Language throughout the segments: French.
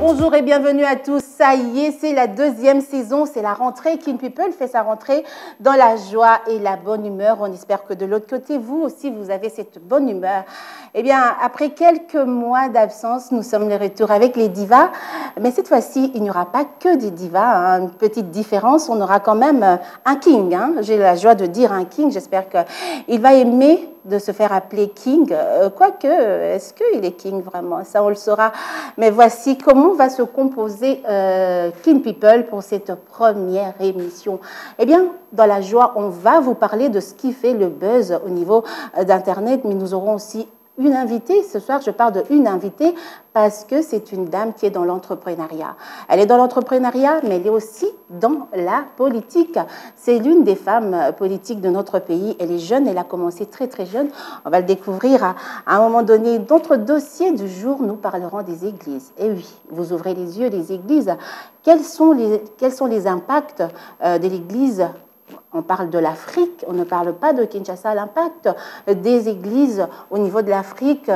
Bonjour et bienvenue à tous. Ça y est, c'est la deuxième saison, c'est la rentrée. Kin People fait sa rentrée dans la joie et la bonne humeur. On espère que de l'autre côté, vous aussi, vous avez cette bonne humeur. Eh bien, après quelques mois d'absence, nous sommes de retour avec les divas. Mais cette fois-ci, il n'y aura pas que des divas, hein. Une petite différence, on aura quand même un king, hein. J'ai la joie de dire un king. J'espère qu'il va aimer de se faire appeler king. Quoique, est-ce qu'il est king vraiment? Ça, on le saura. Mais voici comment va se composer Kin People pour cette première émission. Eh bien, dans la joie, on va vous parler de ce qui fait le buzz au niveau d'Internet, mais nous aurons aussi une invitée. Ce soir, je parle d'une invitée parce que c'est une dame qui est dans l'entrepreneuriat. Elle est dans l'entrepreneuriat, mais elle est aussi dans la politique. C'est l'une des femmes politiques de notre pays. Elle est jeune, elle a commencé très très jeune. On va le découvrir à un moment donné. Notre dossier du jour, nous parlerons des églises. Et oui, vous ouvrez les yeux, les églises. Quels sont les impacts de l'église? On parle de l'Afrique, on ne parle pas de Kinshasa, l'impact des églises au niveau de l'Afrique.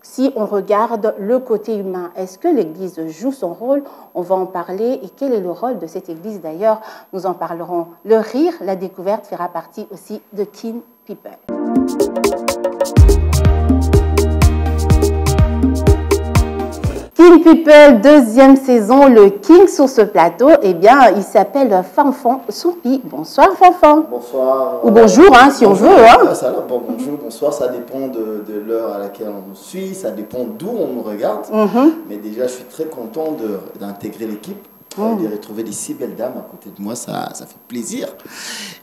Si on regarde le côté humain, est-ce que l'Église joue son rôle? On va en parler. Et quel est le rôle de cette Église d'ailleurs? Nous en parlerons. Le rire, la découverte fera partie aussi de Kin People. Kin People, deuxième saison, le king sur ce plateau, eh bien, il s'appelle Fanfan Soupi. Bonsoir Fanfan. Bonsoir. Ou bonjour, hein, si bonjour, on veut. Hein. Ça, là, bon, bonjour, bonsoir, ça dépend de l'heure à laquelle on nous suit, ça dépend d'où on nous regarde. Mais déjà, je suis très content d'intégrer l'équipe. De retrouver des si belles dames à côté de moi, ça fait plaisir.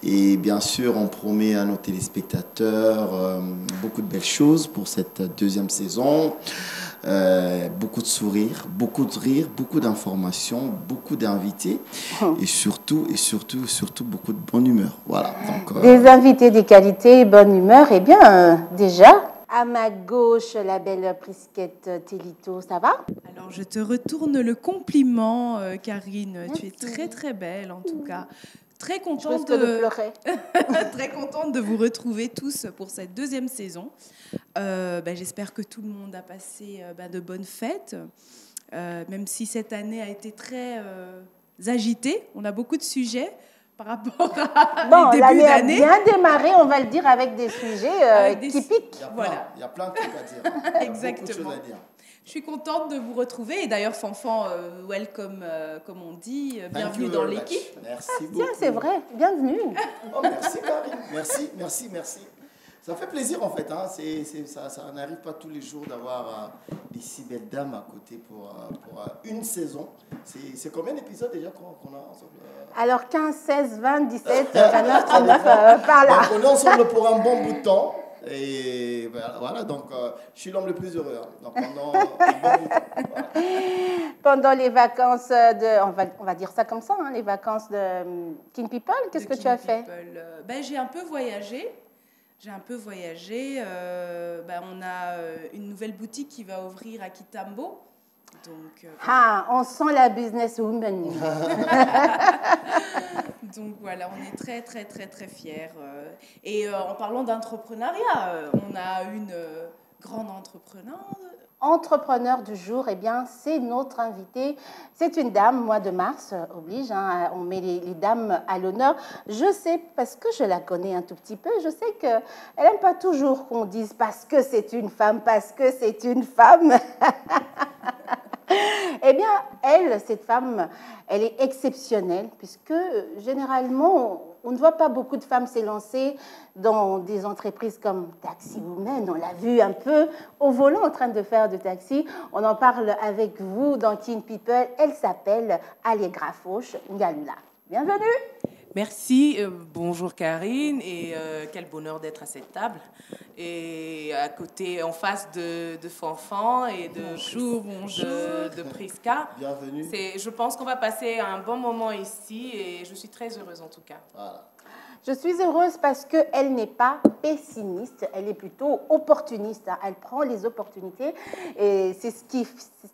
Et bien sûr, on promet à nos téléspectateurs beaucoup de belles choses pour cette deuxième saison. Beaucoup de sourires, beaucoup de rires, beaucoup d'informations, beaucoup d'invités et surtout, beaucoup de bonne humeur. Voilà. Donc, des invités, des qualités, bonne humeur. Eh bien, déjà, à ma gauche, la belle Prisquette Télito, ça va? Alors, je te retourne le compliment, Karine. Merci. Tu es très, très belle, en tout cas. Très contente de pleurer. Très contente de vous retrouver tous pour cette deuxième saison. J'espère que tout le monde a passé de bonnes fêtes, même si cette année a été très agitée. On a beaucoup de sujets par rapport à les débuts d'année. L'année a bien démarré, on va le dire, avec des sujets qui piquent. Il y a plein de trucs à dire. Exactement. Beaucoup de choses à dire. Je suis contente de vous retrouver. Et d'ailleurs, Fanfan, welcome, comme on dit. Bienvenue dans l'équipe. Merci beaucoup. Tiens, c'est vrai. Bienvenue. Oh, merci, Karine. Merci. Ça fait plaisir, en fait. Hein. Ça n'arrive pas tous les jours d'avoir des si belles dames à côté pour une saison. C'est combien d'épisodes déjà qu'on a ensemble? Alors, 15, 16, 20, 17, 29, 39, par là. Donc, on est ensemble pour un bon bout de temps. Et voilà, donc je suis l'homme le plus heureux. Hein. Donc pendant un bon bout de temps. Voilà. Pendant les vacances on va dire ça comme ça, hein, les vacances de Kin People, qu'est-ce que tu as fait? J'ai un peu voyagé. On a une nouvelle boutique qui va ouvrir à Kitambo. Donc, on sent la businesswoman. Donc voilà, on est très, très, très, très fiers. Et en parlant d'entrepreneuriat, on a une grande Entrepreneur du jour, eh bien, c'est notre invitée. C'est une dame, mois de mars oblige, hein, on met les dames à l'honneur. Je sais, parce que je la connais un tout petit peu, je sais qu'elle n'aime pas toujours qu'on dise parce que c'est une femme. Eh bien, cette femme, elle est exceptionnelle, puisque généralement, on ne voit pas beaucoup de femmes s'élancer dans des entreprises comme Taxi Women. On l'a vu un peu au volant en train de faire du taxi. On en parle avec vous dans Kin People. Elle s'appelle Allegra Fauche Ngalula. Bienvenue. Merci, bonjour Karine, et quel bonheur d'être à cette table. Et à côté, en face de Fanfan et de Prisca. Bienvenue. Je pense qu'on va passer un bon moment ici et je suis très heureuse en tout cas. Voilà. Je suis heureuse parce qu'elle n'est pas pessimiste, elle est plutôt opportuniste. Elle prend les opportunités et c'est ce qui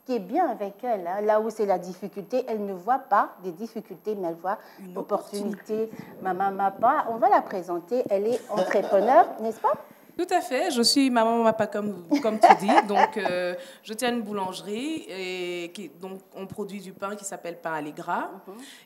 est bien avec elle. Là où c'est la difficulté, elle ne voit pas des difficultés, mais elle voit une opportunité. Maman Mapa, on va la présenter. Elle est entrepreneur, n'est-ce pas? Tout à fait. Je suis maman papa comme tu dis. Donc, je tiens une boulangerie et donc on produit du pain qui s'appelle Pain Allegra.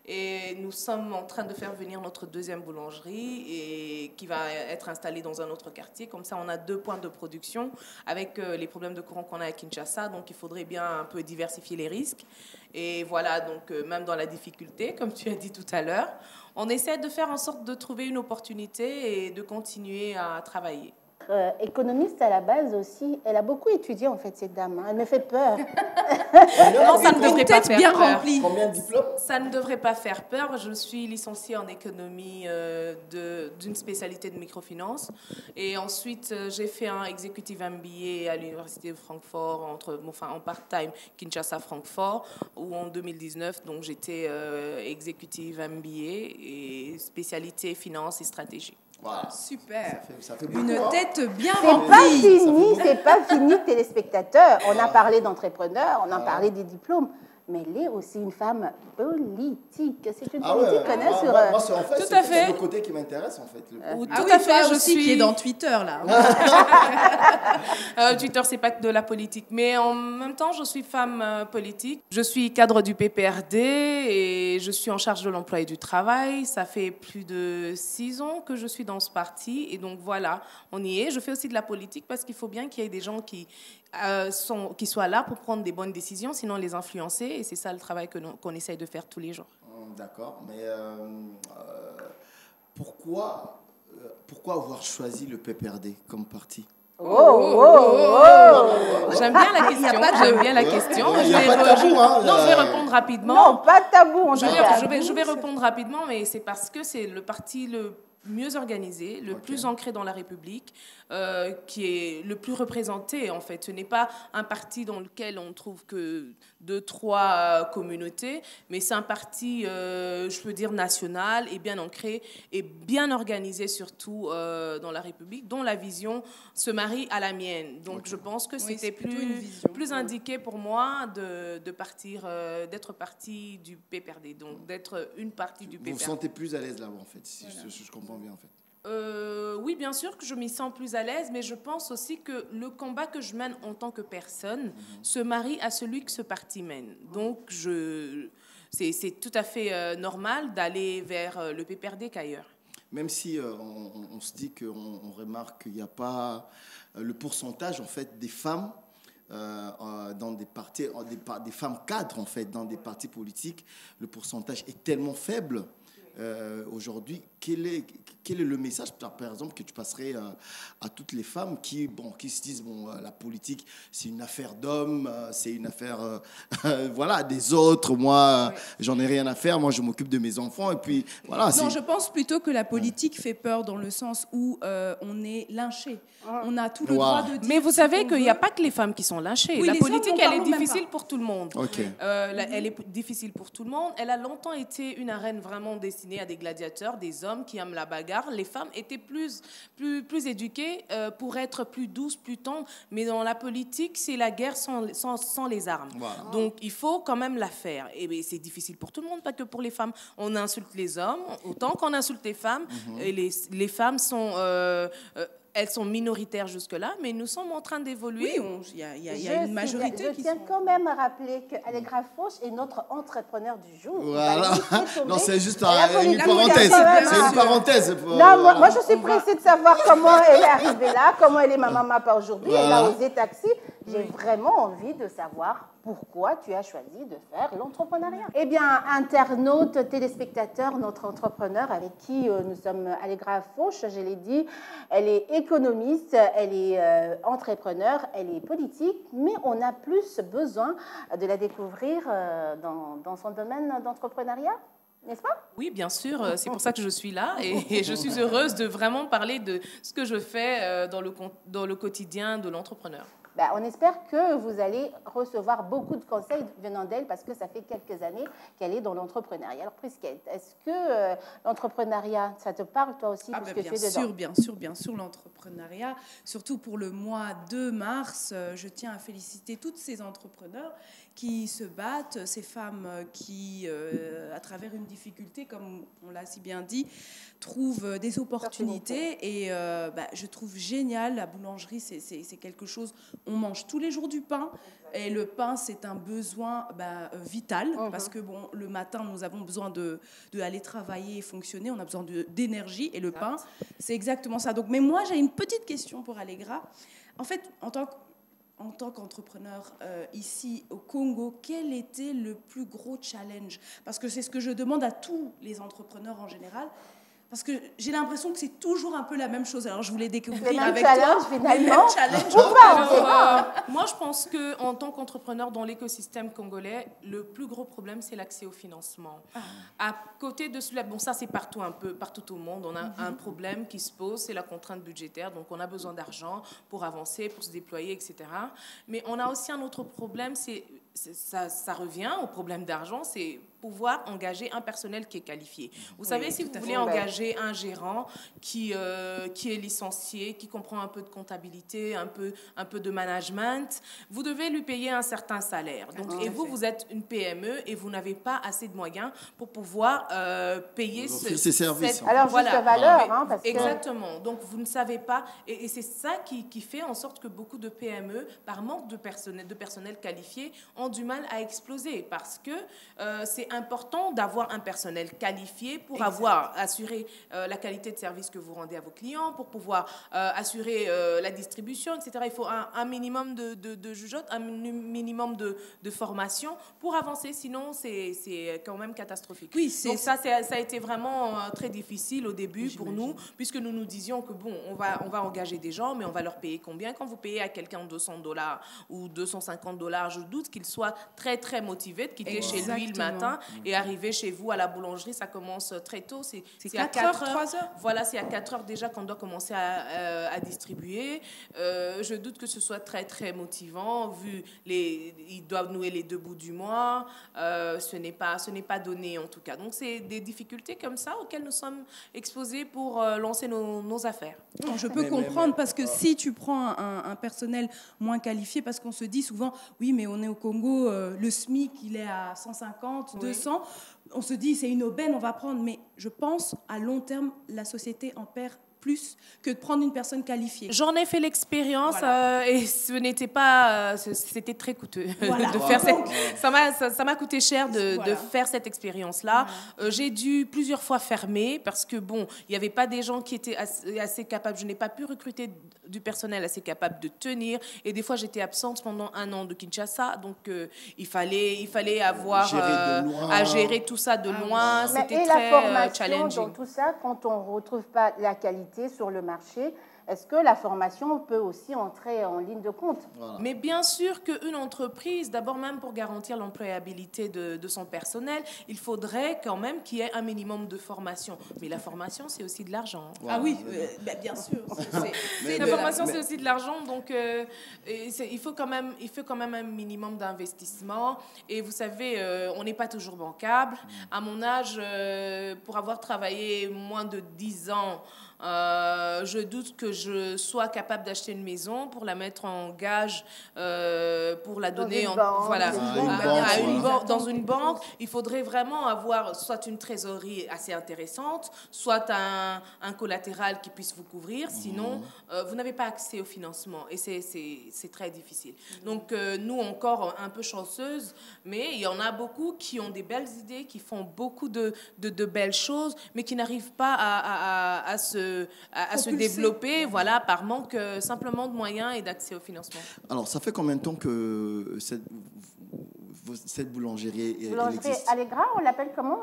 Et nous sommes en train de faire venir notre deuxième boulangerie et qui va être installée dans un autre quartier. Comme ça, on a 2 points de production avec les problèmes de courant qu'on a à Kinshasa. Donc, il faudrait bien un peu diversifier les risques. Et voilà, donc même dans la difficulté, comme tu as dit tout à l'heure, on essaie de faire en sorte de trouver une opportunité et de continuer à travailler. Économiste à la base aussi, elle a beaucoup étudié en fait cette dame, hein. Elle me fait peur. Non, ça ne devrait pas faire bien peur. remplie. Combien de diplômes? Ça ne devrait pas faire peur. Je suis licenciée en économie d'une spécialité de microfinance. Et ensuite, j'ai fait un executive MBA à l'Université de Francfort, en part-time Kinshasa-Francfort, où en 2019, donc, j'étais executive MBA et spécialité finance et stratégie. Voilà. Super. Ça fait beaucoup, Une hein. tête bien C'est pas remplie. c'est pas fini, téléspectateurs. On a parlé d'entrepreneurs, on a parlé des diplômes, mais elle est aussi une femme politique. C'est une politique qu'on a sur... Moi, en fait, Tout à c'est fait. le côté qui m'intéresse, en fait. Ah Tout oui, à fait, toi je aussi suis... qui est dans Twitter, là. Twitter, c'est pas que de la politique. Mais en même temps, je suis femme politique. Je suis cadre du PPRD et je suis en charge de l'emploi et du travail. Ça fait plus de 6 ans que je suis dans ce parti. Et donc voilà, on y est. Je fais aussi de la politique parce qu'il faut bien qu'il y ait des gens qui soient là pour prendre des bonnes décisions, sinon les influencer. Et c'est ça le travail qu'on essaye de faire tous les jours. D'accord, mais pourquoi avoir choisi le PPRD comme parti? J'aime bien la question. J'aime bien la question. Il n'y a pas de tabou, hein. Non, je vais répondre rapidement. Non, pas de tabou. Je vais répondre rapidement, mais c'est parce que c'est le parti le mieux organisé, le plus ancré dans la République, qui est le plus représenté, en fait. Ce n'est pas un parti dans lequel on trouve que 2-3 communautés, mais c'est un parti, je peux dire, national et bien ancré et bien organisé, surtout dans la République, dont la vision se marie à la mienne. Donc, je pense que c'était plus indiqué pour moi d'être partie du PPRD, donc d'être une partie du PPRD. Vous vous sentez plus à l'aise là-bas, en fait, si je comprends bien, en fait. Oui, bien sûr que je m'y sens plus à l'aise, mais je pense aussi que le combat que je mène en tant que personne se marie à celui que ce parti mène. Donc, c'est tout à fait normal d'aller vers le PPRD qu'ailleurs. Même si on se dit qu'on remarque qu'il n'y a pas le pourcentage, en fait, des femmes dans des partis, des femmes cadres, en fait, dans des partis politiques, le pourcentage est tellement faible. Aujourd'hui, quel est le message, par exemple, que tu passerais à toutes les femmes qui se disent la politique, c'est une affaire d'hommes, c'est une affaire voilà, des autres. Moi, j'en ai rien à faire. Moi, je m'occupe de mes enfants. Et puis, voilà. Non, je pense plutôt que la politique fait peur dans le sens où on est lynché. On a tout le droit de dire. Mais vous savez qu'il n'y a pas que les femmes qui sont lynchées. Oui, la les politique, hommes, elle est difficile pour tout le monde. Okay. Elle est difficile pour tout le monde. Elle a longtemps été une arène vraiment destinée à des gladiateurs, des hommes qui aiment la bagarre. Les femmes étaient plus éduquées pour être plus douces, plus tendres. Mais dans la politique, c'est la guerre sans les armes. Voilà. Donc, il faut quand même la faire. Et c'est difficile pour tout le monde, pas que pour les femmes. On insulte les hommes autant qu'on insulte les femmes. Et les femmes sont... elles sont minoritaires jusque-là, mais nous sommes en train d'évoluer. Oui, il y a une majorité Je tiens quand même à rappeler qu'Allegra Fauche est notre entrepreneur du jour. Voilà. Non, c'est juste une parenthèse. C'est une parenthèse. Non, moi, je suis pressée de savoir comment elle est arrivée là, comment elle est maman pas aujourd'hui. Voilà. Elle a osé taxi. J'ai vraiment envie de savoir pourquoi tu as choisi de faire l'entrepreneuriat. Eh bien, internaute, téléspectateur, notre entrepreneur avec qui nous sommes Allegra Fauche, je l'ai dit, elle est économiste, elle est entrepreneur, elle est politique, mais on a plus besoin de la découvrir dans son domaine d'entrepreneuriat. N'est-ce pas? Oui, bien sûr. C'est pour ça que je suis là et je suis heureuse de vraiment parler de ce que je fais dans le quotidien de l'entrepreneur. Ben, on espère que vous allez recevoir beaucoup de conseils venant d'elle parce que ça fait quelques années qu'elle est dans l'entrepreneuriat. Alors, Prisquette, est-ce que l'entrepreneuriat, ça te parle toi aussi Bien sûr, bien sûr, l'entrepreneuriat. Surtout pour le mois de mars, je tiens à féliciter toutes ces entrepreneurs qui se battent, ces femmes qui, à travers une difficulté, comme on l'a si bien dit, trouvent des opportunités. Et je trouve génial, la boulangerie, c'est quelque chose, on mange tous les jours du pain. Et le pain, c'est un besoin vital, parce que bon, le matin, nous avons besoin de aller travailler et fonctionner, on a besoin d'énergie, et le pain, c'est exactement ça. Donc, mais moi, j'ai une petite question pour Allegra. En fait, en tant qu'entrepreneur ici au Congo, quel était le plus gros challenge? Parce que c'est ce que je demande à tous les entrepreneurs en général. Parce que j'ai l'impression que c'est toujours un peu la même chose. Alors, je voulais découvrir avec toi. Finalement. Moi, je pense qu'en tant qu'entrepreneur dans l'écosystème congolais, le plus gros problème, c'est l'accès au financement. À côté de cela, bon, ça, c'est partout au monde. On a un problème qui se pose, c'est la contrainte budgétaire. Donc, on a besoin d'argent pour avancer, pour se déployer, etc. Mais on a aussi un autre problème, ça revient au problème d'argent, c'est pouvoir engager un personnel qui est qualifié. Vous savez, si vous voulez engager un gérant qui est licencié, qui comprend un peu de comptabilité, un peu de management, vous devez lui payer un certain salaire. Donc, vous êtes une PME et vous n'avez pas assez de moyens pour pouvoir payer ces services. Alors, juste la valeur. Parce exactement. Donc, vous ne savez pas. Et c'est ça qui fait en sorte que beaucoup de PME, par manque de personnel qualifié, ont du mal à exploser parce que c'est important d'avoir un personnel qualifié pour assurer la qualité de service que vous rendez à vos clients, pour pouvoir assurer la distribution, etc. Il faut un minimum de jugeote, un minimum de formation pour avancer, sinon c'est quand même catastrophique. Oui, donc ça a été vraiment très difficile au début pour nous, puisque nous nous disions que bon, on va engager des gens, mais on va leur payer combien? Quand vous payez à quelqu'un $200 ou $250, je doute qu'il soit très très motivé de quitter chez lui le matin et arriver chez vous à la boulangerie. Ça commence très tôt, c'est à 4 heures, 3 heures. Voilà, c'est à 4 heures déjà qu'on doit commencer à distribuer. Je doute que ce soit très très motivant, vu ils doivent nouer les 2 bouts du mois. Ce n'est pas donné en tout cas. Donc c'est des difficultés comme ça auxquelles nous sommes exposés pour lancer nos affaires. Non, je peux comprendre parce que si tu prends un personnel moins qualifié, parce qu'on se dit souvent, oui, mais on est au Congo, le SMIC, il est à 150, 200. On se dit, c'est une aubaine, on va prendre. Mais je pense, à long terme, la société en perd plus que de prendre une personne qualifiée. J'en ai fait l'expérience et ce n'était pas, c'était très coûteux de faire ça m'a coûté cher de faire cette expérience-là. J'ai dû plusieurs fois fermer parce que bon, il n'y avait pas des gens qui étaient assez capables. Je n'ai pas pu recruter du personnel assez capable de tenir et des fois j'étais absente pendant 1 an de Kinshasa, donc il fallait avoir à gérer tout ça de loin. C'était très challenging. Dans tout ça, quand on ne retrouve pas la qualité sur le marché, est-ce que la formation peut aussi entrer en ligne de compte? Mais bien sûr qu'une entreprise, d'abord même pour garantir l'employabilité de son personnel, il faudrait quand même qu'il y ait un minimum de formation. Mais la formation, c'est aussi de l'argent. Ah oui, bien sûr. La formation, c'est aussi de l'argent. Donc, il faut quand même un minimum d'investissement. Et vous savez, on n'est pas toujours bancable. À mon âge, pour avoir travaillé moins de 10 ans, je doute que je sois capable d'acheter une maison pour la mettre en gage, pour la donner dans une banque. Il faudrait vraiment avoir soit une trésorerie assez intéressante, soit un collatéral qui puisse vous couvrir. Sinon, vous n'avez pas accès au financement et c'est très difficile. Donc, nous, encore un peu chanceuses, mais il y en a beaucoup qui ont des belles idées, qui font beaucoup de belles choses, mais qui n'arrivent pas à se développer, voilà, par manque simplement de moyens et d'accès au financement. Alors, ça fait combien de temps que cette boulangerie existe? Allegra, on l'appelle comment?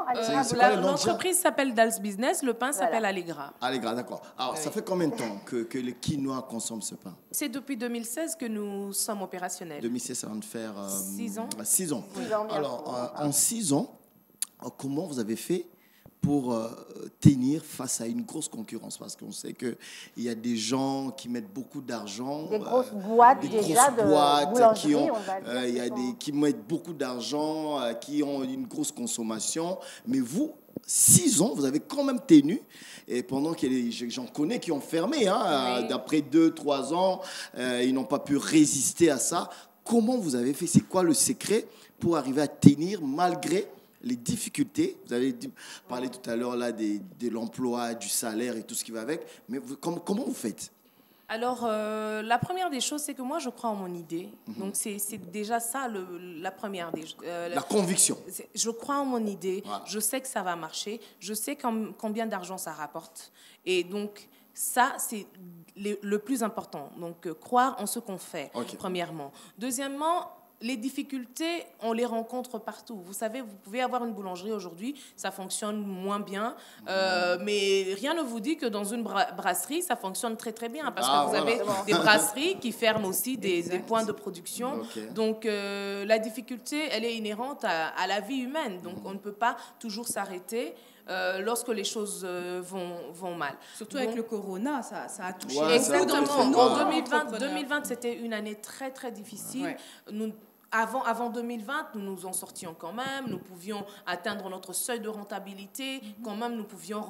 L'entreprise s'appelle Dals Business, le pain s'appelle Allegra. Allegra, d'accord. Alors, ça fait combien de temps que les Quinois consomment ce pain? C'est depuis 2016 que nous sommes opérationnels. 2016, ça va de faire 6 ans. 6 ans. Alors, en 6 ans, comment vous avez fait pour tenir face à une grosse concurrence? Parce qu'on sait qu'il y a des gens qui mettent beaucoup d'argent. Des grosses boîtes déjà de boulangerie, on va dire. Il y a des qui mettent beaucoup d'argent, qui ont une grosse consommation. Mais vous, 6 ans, vous avez quand même tenu. Et pendant que j'en connais qui ont fermé, hein, d'après 2-3 ans, ils n'ont pas pu résister à ça. Comment vous avez fait? C'est quoi le secret pour arriver à tenir malgré les difficultés? Vous avez parlé tout à l'heure là de l'emploi, du salaire et tout ce qui va avec. Mais comment vous faites? Alors, la première des choses, c'est que moi, je crois en mon idée. Donc, c'est déjà ça, la première des choses. La conviction. Je crois en mon idée. Voilà. Je sais que ça va marcher. Je sais combien d'argent ça rapporte. Et donc, ça, c'est le plus important. Donc, croire en ce qu'on fait, premièrement. Deuxièmement, les difficultés, on les rencontre partout. Vous savez, vous pouvez avoir une boulangerie aujourd'hui, ça fonctionne moins bien, mais rien ne vous dit que dans une brasserie, ça fonctionne très très bien, parce que vous avez des brasseries qui ferment aussi des points de production. Donc, la difficulté, elle est inhérente à la vie humaine. Donc, on ne peut pas toujours s'arrêter lorsque les choses vont mal. Surtout avec le corona, ça a touché. Exactement. En 2020, c'était une année très très difficile. Avant 2020, nous nous en sortions quand même, nous pouvions atteindre notre seuil de rentabilité, quand même nous pouvions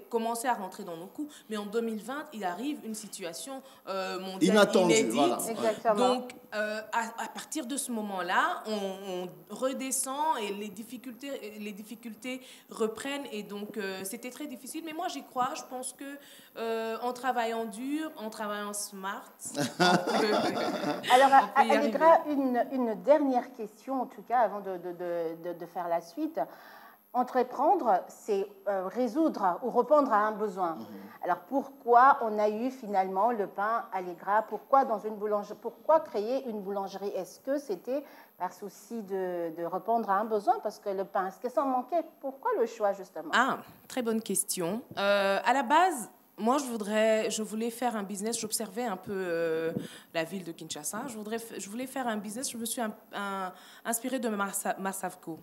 commencer à rentrer dans nos coûts. Mais en 2020, il arrive une situation mondiale inattendue, inédite. Voilà. Donc, à partir de ce moment-là, on redescend et les difficultés reprennent. Et donc, c'était très difficile. Mais moi, j'y crois. Je pense que en travaillant dur, en travaillant smart... Alors, Allegra, une dernière question, en tout cas, avant de faire la suite. Entreprendre, c'est résoudre ou répondre à un besoin. Alors, pourquoi on a eu finalement le pain Allegra? Pourquoi créer une boulangerie? Est-ce que c'était par souci de répondre à un besoin? Parce que le pain, est-ce que ça en manquait? Pourquoi le choix, justement? Ah, très bonne question. À la base, moi, je voulais faire un business. J'observais un peu la ville de Kinshasa. Je voulais faire un business. Je me suis inspirée de Massavco.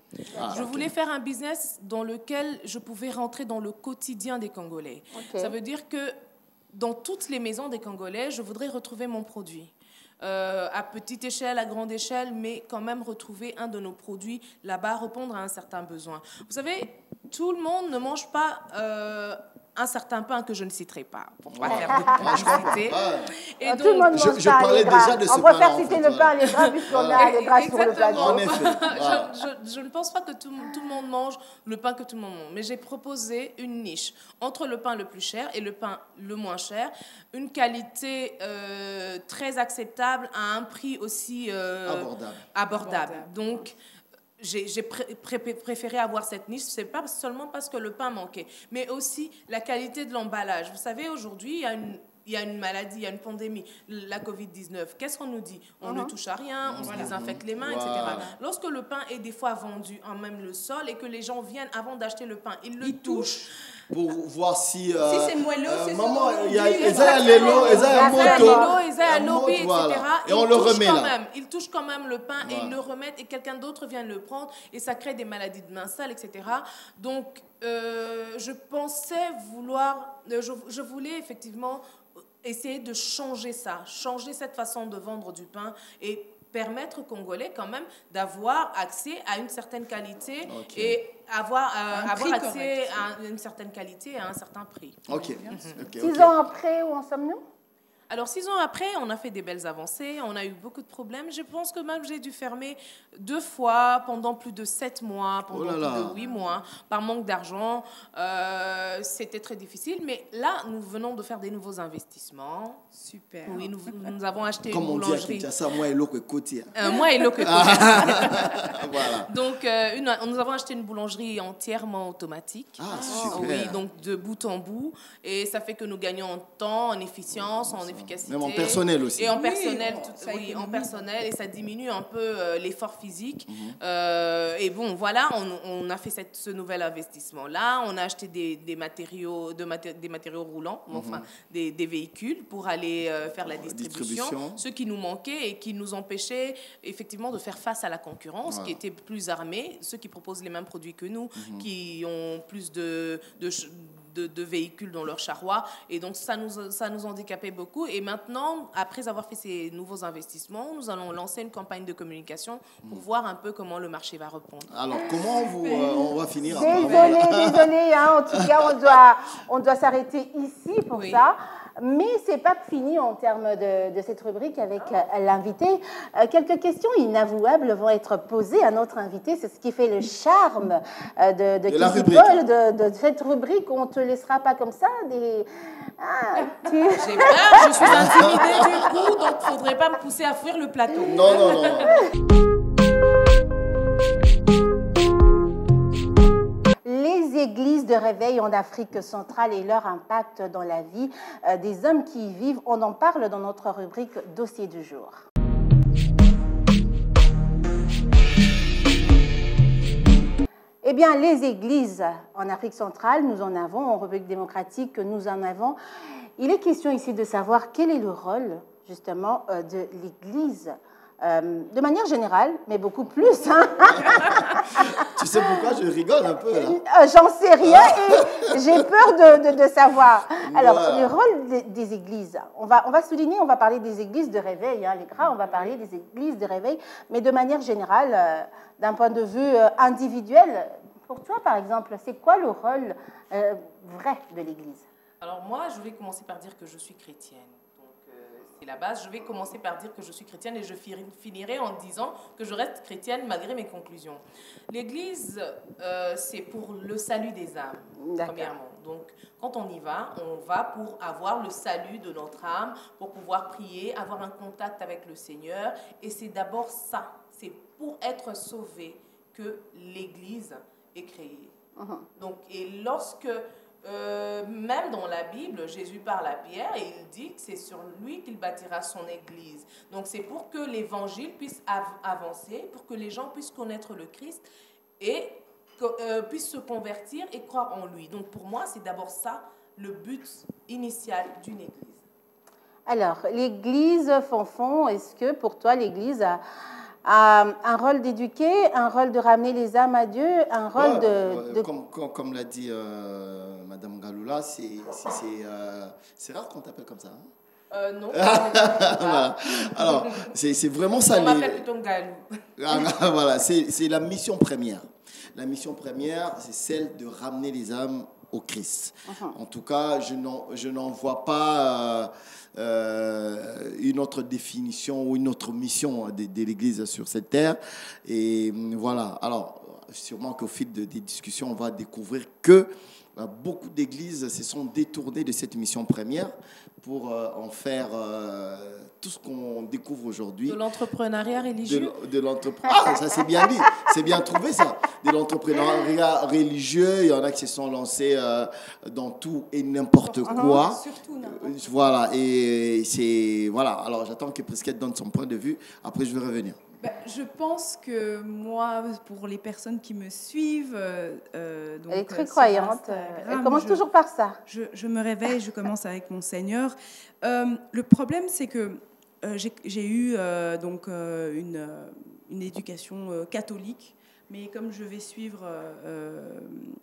Je voulais faire un business dans lequel je pouvais rentrer dans le quotidien des Congolais. Ça veut dire que dans toutes les maisons des Congolais, je voudrais retrouver mon produit. À petite échelle, à grande échelle, mais quand même retrouver un de nos produits là-bas, répondre à un certain besoin. Vous savez, tout le monde ne mange pas... un certain pain que je ne citerai pas, pour ne pas faire de publicité. Et donc, tout le monde mange je parlais déjà de ce pain. On préfère citer le pain Allegra puisqu'on a Allegra sur le plateau. En effet. Je ne pense pas que tout le monde mange le pain que tout le monde mange, mais j'ai proposé une niche entre le pain le plus cher et le pain le moins cher, une qualité très acceptable à un prix aussi abordable. Donc, j'ai préféré avoir cette niche, c'est pas seulement parce que le pain manquait, mais aussi la qualité de l'emballage. Vous savez, aujourd'hui, il y a une maladie, il y a une pandémie, la Covid-19. Qu'est-ce qu'on nous dit? On ne touche à rien, on se désinfecte les mains, etc. Lorsque le pain est des fois vendu en même le sol et que les gens viennent avant d'acheter le pain, ils le touchent. Pour voir si c'est moelleux, c'est maman, il y a un moto, etc. Et on le remet là. Ils touchent quand même le pain et ils le remettent et quelqu'un d'autre vient le prendre et ça crée des maladies de main sale, etc. Donc, je voulais effectivement essayer de changer cette façon de vendre du pain et permettre aux Congolais quand même d'avoir accès à une certaine qualité et avoir accès à une certaine qualité et à un certain prix. 6 ans après, où en sommes-nous? Alors, 6 ans après, on a fait des belles avancées, on a eu beaucoup de problèmes. Je pense que même j'ai dû fermer 2 fois pendant plus de 7 mois, pendant plus de 8 mois, par manque d'argent. C'était très difficile, mais là, nous venons de faire des nouveaux investissements. Super. Oui, nous avons acheté une boulangerie. Comme on dit à Kinshasa, moi et l'autre côté. Moi et l'autre côté. Voilà. Donc, nous avons acheté une boulangerie entièrement automatique. Ah, super. Oui, donc de bout en bout. Et ça fait que nous gagnons en temps, en efficience, efficacité. Même en personnel aussi. Et en personnel, Oui, en personnel, et ça diminue un peu l'effort physique. Et bon, voilà, on a fait ce nouvel investissement-là. On a acheté des matériaux roulants, enfin des véhicules pour aller faire la distribution. Ce qui nous manquait et qui nous empêchait effectivement de faire face à la concurrence, qui était plus armée, ceux qui proposent les mêmes produits que nous, qui ont plus de véhicules dans leur charroi, et donc ça nous handicapait beaucoup. Et maintenant, après avoir fait ces nouveaux investissements, nous allons lancer une campagne de communication pour voir un peu comment le marché va répondre. Alors, comment on va finir? Désolée, hein, en tout cas, on doit s'arrêter ici pour ça. Mais ce n'est pas fini en termes de cette rubrique avec l'invité. Quelques questions inavouables vont être posées à notre invité. C'est ce qui fait le charme de Paul, de cette rubrique. On ne te laissera pas comme ça. J'ai peur, je suis intimidée du coup, donc il ne faudrait pas me pousser à fuir le plateau. Non. Les églises de réveil en Afrique centrale et leur impact dans la vie des hommes qui y vivent, on en parle dans notre rubrique Dossier du jour. Eh bien, les églises en Afrique centrale, nous en avons, en République démocratique, nous en avons. Il est question ici de savoir quel est le rôle, justement, de l'Église de manière générale, mais beaucoup plus. Hein. Tu sais pourquoi je rigole un peu là? J'en sais rien et j'ai peur de savoir. Alors, le rôle des églises, on va souligner, on va parler des églises de réveil, hein, les gras, on va parler des églises de réveil, mais de manière générale, d'un point de vue individuel. Pour toi, par exemple, c'est quoi le rôle vrai de l'Église? Alors moi, je vais commencer par dire que je suis chrétienne. C'est la base. Je vais commencer par dire que je suis chrétienne et je finirai en disant que je reste chrétienne malgré mes conclusions. L'Église, c'est pour le salut des âmes, premièrement. Donc, quand on y va, on va pour avoir le salut de notre âme, pour pouvoir prier, avoir un contact avec le Seigneur. Et c'est d'abord ça. C'est pour être sauvé que l'Église est créée. Donc, et lorsque... même dans la Bible, Jésus parle à Pierre et il dit que c'est sur lui qu'il bâtira son église. Donc c'est pour que l'évangile puisse avancer, pour que les gens puissent connaître le Christ et puissent se convertir et croire en lui. Donc pour moi, c'est d'abord ça le but initial d'une église. Alors, l'église, Fonfon, est-ce que pour toi l'église a un rôle d'éduquer, un rôle de ramener les âmes à Dieu, un rôle de... Comme l'a dit Madame Galoula, c'est rare qu'on t'appelle comme ça. Hein? Non. Voilà. Alors, c'est vraiment ça. On m'appelle plutôt Galou. Voilà, c'est la mission première. La mission première, c'est celle de ramener les âmes au Christ. En tout cas, je n'en vois pas une autre définition ou une autre mission de l'Église sur cette terre. Et voilà. Alors, sûrement qu'au fil des discussions, on va découvrir que beaucoup d'églises se sont détournées de cette mission première pour en faire tout ce qu'on découvre aujourd'hui. De l'entrepreneuriat religieux. Ah, ça c'est bien dit, c'est bien trouvé ça. De l'entrepreneuriat religieux, il y en a qui se sont lancés dans tout et n'importe quoi. Surtout n'importe. Voilà, et c'est... Voilà, alors j'attends que Prisquette donne son point de vue, après je vais revenir. Je pense que moi, pour les personnes qui me suivent... donc, elle est très croyante. Elle commence toujours par ça. Je me réveille, je commence avec mon Seigneur. Le problème, c'est que j'ai eu une éducation catholique, mais comme je vais suivre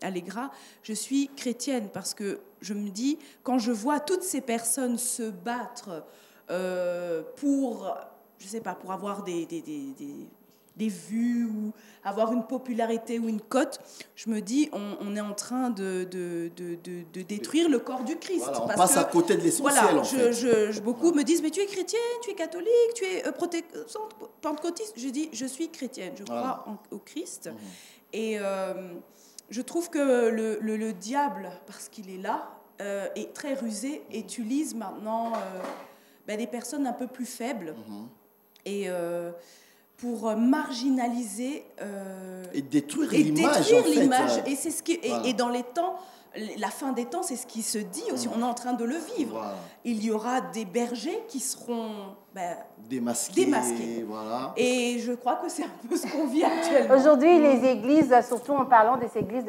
Allegra, je suis chrétienne parce que je me dis, quand je vois toutes ces personnes se battre pour... je sais pas, pour avoir des vues ou avoir une popularité ou une cote, je me dis, on est en train de détruire le corps du Christ. Voilà, on passe à côté de l'essentiel, voilà, en fait. Beaucoup me disent, mais tu es chrétienne, tu es catholique, tu es protestante, pentecôtiste. Je dis, je suis chrétienne, je crois au Christ. Et je trouve que le diable, parce qu'il est là, est très rusé et utilise maintenant des personnes un peu plus faibles. Et pour marginaliser et détruire l'image en fait. Et c'est ce qui et dans les temps la fin des temps, c'est ce qui se dit aussi. On est en train de le vivre. Voilà. Il y aura des bergers qui seront Démasqués. Voilà. Et je crois que c'est un peu ce qu'on vit actuellement. Aujourd'hui, les églises, surtout en parlant des églises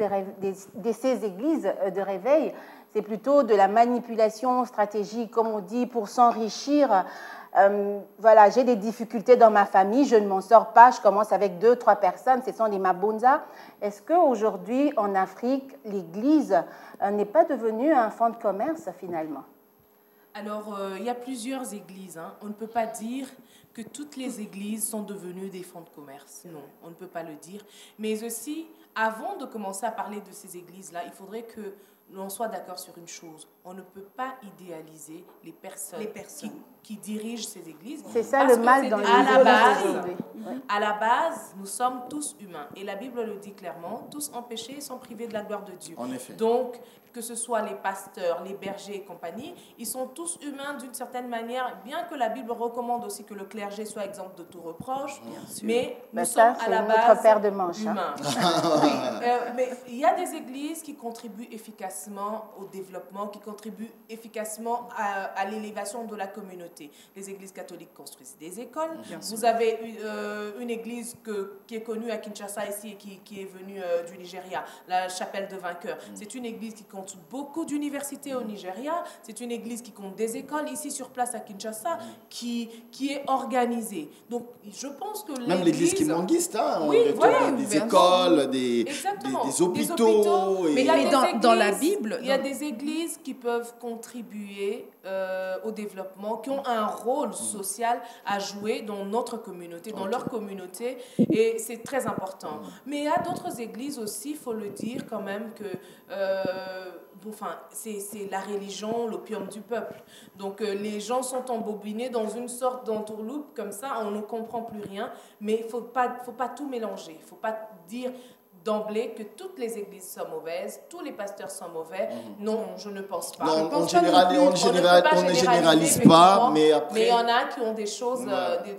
ces églises de réveil, c'est plutôt de la manipulation stratégique, comme on dit, pour s'enrichir. Voilà, j'ai des difficultés dans ma famille, je ne m'en sors pas, je commence avec 2, 3 personnes, ce sont des mabonzas. Est-ce qu'aujourd'hui, en Afrique, l'Église n'est pas devenue un fonds de commerce, finalement? Alors, il y a plusieurs églises. Hein. On ne peut pas dire que toutes les églises sont devenues des fonds de commerce. Non, on ne peut pas le dire. Mais aussi, avant de commencer à parler de ces églises-là, il faudrait que l'on soit d'accord sur une chose. On ne peut pas idéaliser les personnes. Qui dirigent ces églises. C'est ça le mal dans les églises. À la base, nous sommes tous humains. Et la Bible le dit clairement, tous en péché sont privés de la gloire de Dieu. En effet. Donc, que ce soit les pasteurs, les bergers et compagnie, ils sont tous humains d'une certaine manière, bien que la Bible recommande aussi que le clergé soit exempt de tout reproche. Mais nous sommes à la base paire de manches, humains. Mais il y a des églises qui contribuent efficacement au développement, qui contribuent efficacement à l'élévation de la communauté. Les églises catholiques construisent des écoles. Vous avez une église qui est connue à Kinshasa ici et qui est venue du Nigeria, la Chapelle de Vainqueurs. C'est une église qui compte beaucoup d'universités au Nigeria. C'est une église qui compte des écoles ici sur place à Kinshasa, qui est organisée. Donc, je pense que même l'église kimanguiste, hein, oui, voilà, des écoles, des hôpitaux. Mais dans la Bible, il y a des églises qui peuvent contribuer au développement, qui ont un rôle social à jouer dans notre communauté, dans leur communauté, et c'est très important. Mais il y a d'autres églises aussi, il faut le dire quand même, que c'est la religion, l'opium du peuple. Donc les gens sont embobinés dans une sorte d'entourloupe, comme ça, on ne comprend plus rien, mais il ne faut pas tout mélanger. Il ne faut pas dire d'emblée que toutes les églises sont mauvaises, tous les pasteurs sont mauvais. Non, je ne pense pas. Non, on ne généralise pas, mais après... Mais il y en a qui ont des choses,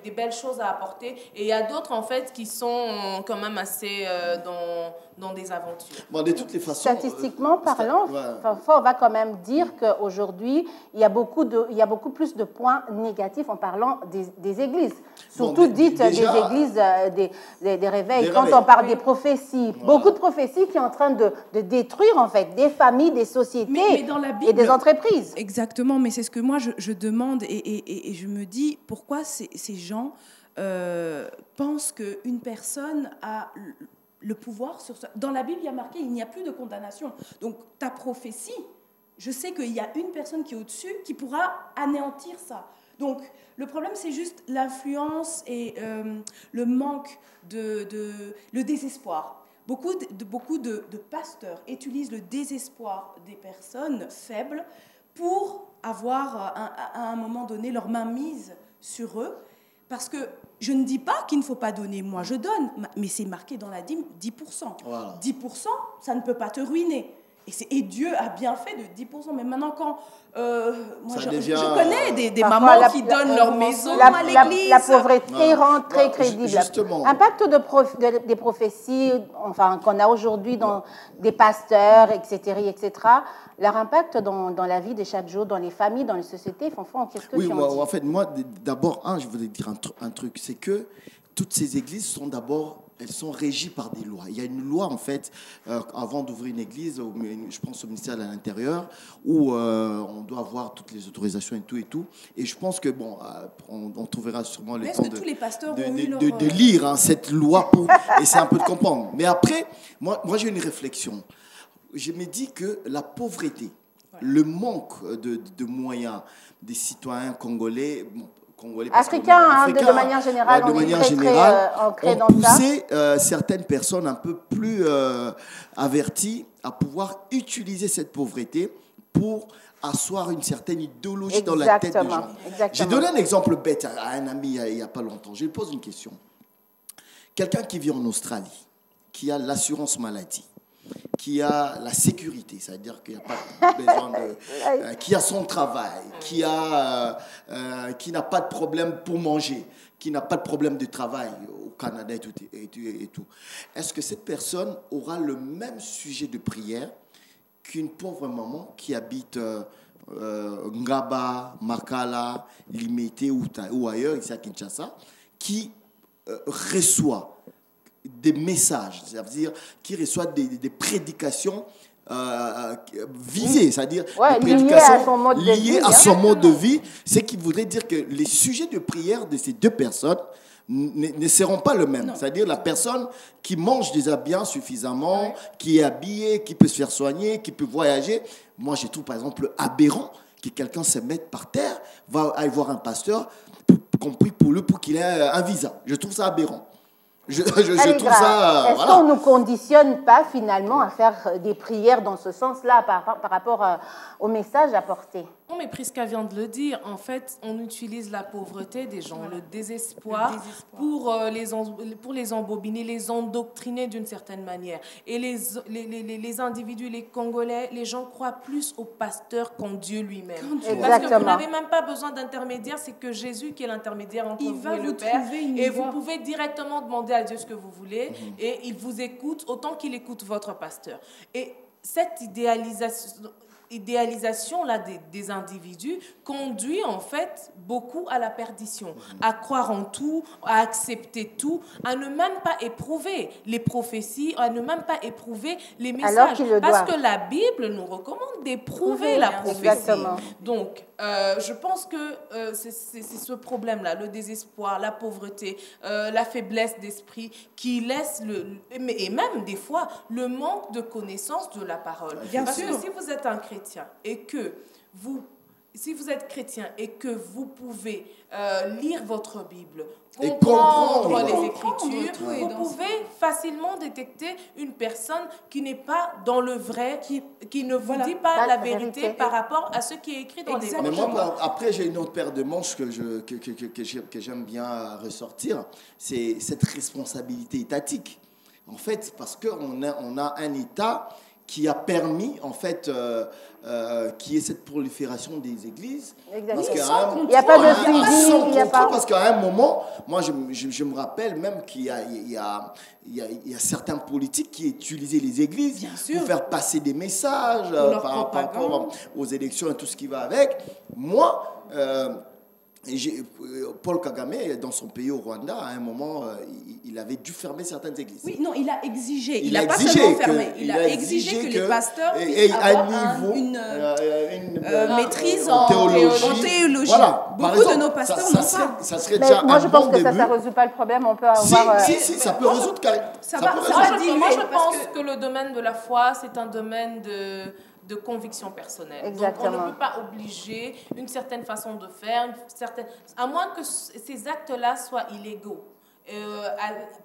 des belles choses à apporter, et il y a d'autres, en fait, qui sont quand même assez dans des aventures. Bon, de toutes les façons... Statistiquement parlant, on va quand même dire qu'aujourd'hui, il y a beaucoup plus de points négatifs en parlant des églises. Surtout dites des églises, des réveils. Quand on parle des prophéties, beaucoup de prophéties qui sont en train de détruire, en fait, des familles, des sociétés mais dans la Bible, et des entreprises. Exactement, mais c'est ce que moi, je demande et je me dis, pourquoi ces gens pensent qu'une personne a le pouvoir sur ça. Dans la Bible, il y a marqué, il n'y a plus de condamnation. Donc, ta prophétie, je sais qu'il y a une personne qui est au-dessus qui pourra anéantir ça. Donc, le problème, c'est juste l'influence et le manque le désespoir. Beaucoup de pasteurs utilisent le désespoir des personnes faibles pour avoir, à un moment donné, leur main mise sur eux. Parce que je ne dis pas qu'il ne faut pas donner, moi je donne, mais c'est marqué dans la dîme 10%. Voilà. 10%, ça ne peut pas te ruiner. Et Dieu a bien fait de 10%. Mais maintenant, quand moi, je connais des mamans qui donnent leur maison à l'église. La pauvreté rend très crédible. Justement. Impact des prophéties, enfin, qu'on a aujourd'hui dans des pasteurs, etc., leur impact dans la vie de chaque jour, dans les familles, dans les sociétés, qu'est-ce que tu en dis? En fait, moi, d'abord, je voulais dire un truc, c'est que toutes ces églises sont elles sont régies par des lois. Il y a une loi, en fait, avant d'ouvrir une église, je pense au ministère de l'Intérieur, où on doit avoir toutes les autorisations et tout. Et je pense que, on trouvera sûrement le temps de lire cette loi pour essayer un peu de comprendre. Mais après, moi j'ai une réflexion. Je me dis que la pauvreté, le manque de moyens des citoyens congolais... Africains, de manière générale, ont poussé certaines personnes un peu plus averties à pouvoir utiliser cette pauvreté pour asseoir une certaine idéologie dans la tête des gens. J'ai donné un exemple bête à un ami il n'y a pas longtemps. Je lui pose une question. Quelqu'un qui vit en Australie, qui a l'assurance maladie, qui a la sécurité, c'est-à-dire qu'il n'y a pas besoin qui a son travail, qui n'a pas de problème pour manger, qui n'a pas de problème de travail au Canada et tout. Est-ce que cette personne aura le même sujet de prière qu'une pauvre maman qui habite Ngaba, Makala, Limité ou ailleurs, ici à Kinshasa, qui reçoit des messages, c'est-à-dire qui reçoit des prédications visées, c'est-à-dire des prédications liées à son mode de vie, ce qui voudrait dire que les sujets de prière de ces deux personnes ne seront pas le même. C'est-à-dire la personne qui mange déjà bien suffisamment, qui est habillée, qui peut se faire soigner, qui peut voyager. Moi, je trouve par exemple aberrant que quelqu'un se mette par terre, va aller voir un pasteur, compris pour qu'il ait un visa. Je trouve ça aberrant. Je trouve ça... Est-ce qu'on ne nous conditionne pas finalement à faire des prières dans ce sens-là par rapport au message apporté? Non, mais Prisca vient de le dire. En fait, on utilise la pauvreté des gens, le désespoir. Pour les embobiner, les endoctriner d'une certaine manière. Et les individus, les Congolais, les gens croient plus au pasteur qu'en Dieu lui-même. Parce que vous n'avez même pas besoin d'intermédiaire, c'est que Jésus qui est l'intermédiaire entre vous et le Père. Et vous pouvez directement demander à Dieu ce que vous voulez et il vous écoute autant qu'il écoute votre pasteur. Et cette idéalisation là des individus conduit en fait beaucoup à la perdition, à croire en tout, à accepter tout, à ne même pas éprouver les prophéties, à ne même pas éprouver les messages, parce que la Bible nous recommande d'éprouver la prophétie. Exactement. Donc je pense que c'est ce problème-là, le désespoir, la pauvreté, la faiblesse d'esprit qui laisse et même des fois le manque de connaissance de la parole. Parce que si vous êtes un chrétien et que si vous êtes chrétien et que vous pouvez lire votre Bible, comprendre les Écritures, vous pouvez facilement détecter une personne qui n'est pas dans le vrai, qui ne vous dit pas la vérité par rapport à ce qui est écrit dans les Écritures. Mais moi, après, j'ai une autre paire de manches que j'aime bien ressortir, c'est cette responsabilité étatique. En fait, parce qu'on a un État qui a permis, en fait, qu'il y ait cette prolifération des églises. Exactement. Il n'y a pas de suivi. Parce qu'à un moment, moi, je me rappelle même qu'il y a certains politiques qui utilisaient les églises pour faire passer des messages par rapport aux élections et tout ce qui va avec. Moi... Paul Kagame, dans son pays au Rwanda, à un moment, il avait dû fermer certaines églises. Oui, non, il a exigé. Il n'a pas seulement fermé. Il a exigé que les pasteurs puissent avoir une maîtrise en théologie. Voilà. Beaucoup de nos pasteurs n'ont pas. Ça serait déjà moi, je pense que ça ne résout pas le problème. On peut avoir... Si, ça peut résoudre. Moi, je pense que le domaine de la foi, c'est un domaine de conviction personnelle. Exactement. Donc, on ne peut pas obliger une certaine façon de faire, à moins que ces actes-là soient illégaux.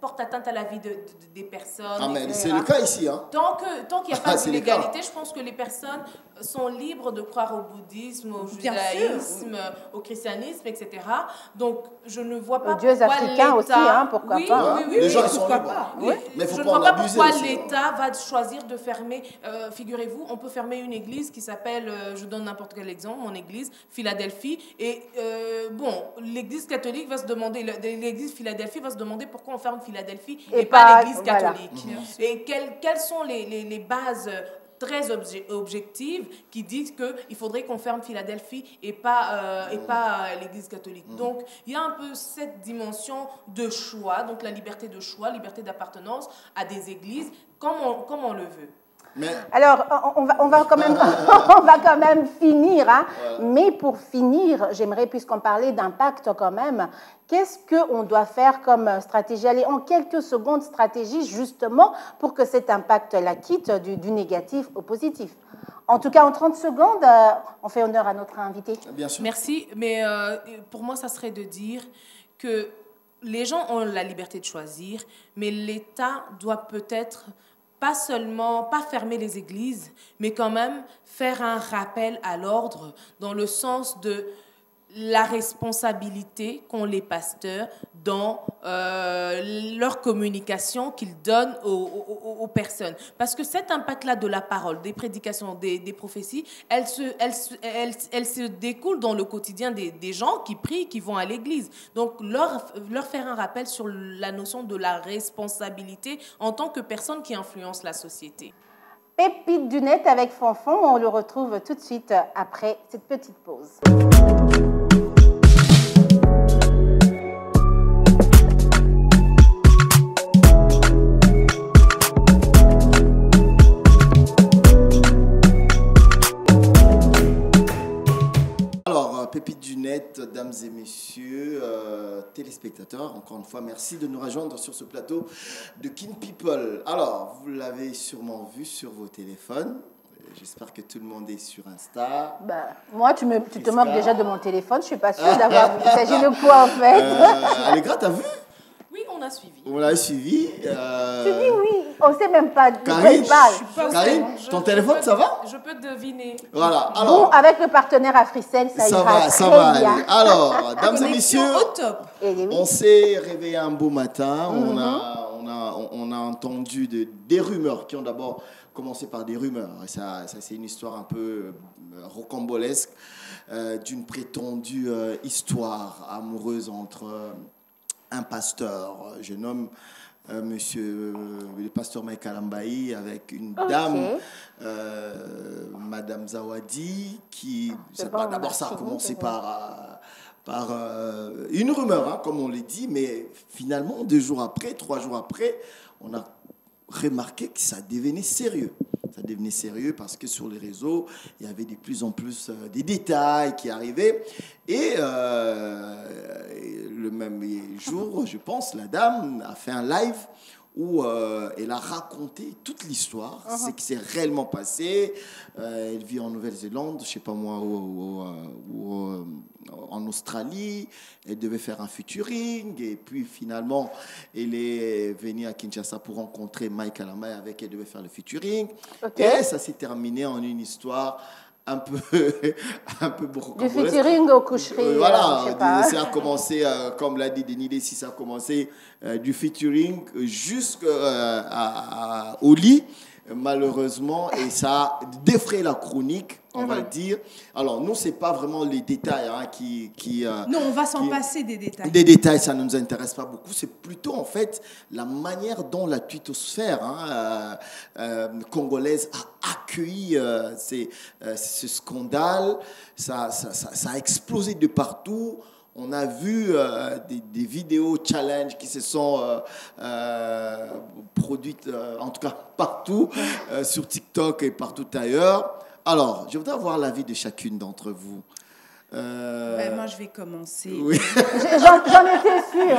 Porte atteinte à la vie des personnes. Mais c'est le cas ici. Tant qu'il n'y a pas d'illégalité, je pense que les personnes sont libres de croire au bouddhisme, au judaïsme, au christianisme, etc. Donc, je ne vois pas pourquoi africains aussi, pourquoi pas. Oui, les gens sont libres. Mais je ne vois pas pourquoi l'État va choisir de fermer. Figurez-vous, on peut fermer une église qui s'appelle, je donne n'importe quel exemple, mon église, Philadelphie. Et l'église catholique va se demander, l'église Philadelphie va se demander pourquoi on ferme Philadelphie et pas l'église catholique. Et quelles sont les bases très objectives qui disent qu'il faudrait qu'on ferme Philadelphie et pas l'église catholique. Donc, il y a un peu cette dimension de choix, donc la liberté de choix, liberté d'appartenance à des églises, comme on le veut. Alors, on va quand même finir. Mais pour finir, j'aimerais, puisqu'on parlait d'impact quand même, qu'est-ce qu'on doit faire comme stratégie? Allez, en quelques secondes, stratégie justement pour que cet impact-là quitte du négatif au positif. En tout cas, en 30 secondes, on fait honneur à notre invité. Bien sûr. Merci, mais pour moi, ça serait de dire que les gens ont la liberté de choisir, mais l'État doit peut-être pas fermer les églises, mais quand même faire un rappel à l'ordre dans le sens de la responsabilité qu'ont les pasteurs dans leur communication qu'ils donnent aux personnes. Parce que cet impact-là de la parole, des prédications, des prophéties, elle se découle dans le quotidien des gens qui prient, qui vont à l'église. Donc, leur faire un rappel sur la notion de la responsabilité en tant que personne qui influence la société. Pépite du net avec Fanfan. On le retrouve tout de suite après cette petite pause. Pépite du net, dames et messieurs, téléspectateurs, encore une fois, merci de nous rejoindre sur ce plateau de Kin People. Alors, vous l'avez sûrement vu sur vos téléphones. J'espère que tout le monde est sur Insta. Moi, tu te moques déjà de mon téléphone. Je ne suis pas sûre d'avoir vu. Il s'agit de quoi, en fait? Allegra, t'as vu? Oui, on a suivi. On l'a suivi. Tu dis oui. On ne sait même pas de quoi Karine, il parle. Karine, ton téléphone, ça va? Je peux deviner. Voilà. Alors, bon, avec le partenaire Africell, ça ira ça très va bien. aller. Alors, dames et messieurs, au top. On s'est réveillé un beau matin. On a entendu des rumeurs qui ont d'abord commencé par des rumeurs. Ça c'est une histoire un peu rocambolesque d'une prétendue histoire amoureuse entre un pasteur, je nomme monsieur le pasteur Michael Ambaï, avec une dame, Madame Zawadi, qui... D'abord, ça a commencé par une rumeur, hein, comme on l'a dit, mais finalement, 2 jours après, 3 jours après, on a remarqué que ça devenait sérieux. Ça devenait sérieux parce que sur les réseaux, il y avait de plus en plus des détails qui arrivaient. Et le même jour, je pense, la dame a fait un live où elle a raconté toute l'histoire, ce qui s'est réellement passé. Elle vit en Nouvelle-Zélande, je ne sais pas moi, en Australie. Elle devait faire un featuring et puis finalement, elle est venue à Kinshasa pour rencontrer Mike Alamay avec qui elle devait faire le featuring. Et ça s'est terminé en une histoire un peu du featuring aux coucheries. Voilà, ça a commencé, comme l'a dit Denis Lessi, ça a commencé du featuring jusqu'au lit, malheureusement, et ça a défrayé la chronique, on va le dire. Alors, nous, ce n'est pas vraiment les détails non, on va s'en passer des détails. Des détails, ça ne nous intéresse pas beaucoup. C'est plutôt, en fait, la manière dont la twittosphère congolaise a accueilli ce scandale. Ça a explosé de partout. On a vu des vidéos challenge qui se sont produites, en tout cas partout, sur TikTok et partout ailleurs. Alors, je voudrais avoir l'avis de chacune d'entre vous. Moi, je vais commencer. Oui. J'en étais sûre.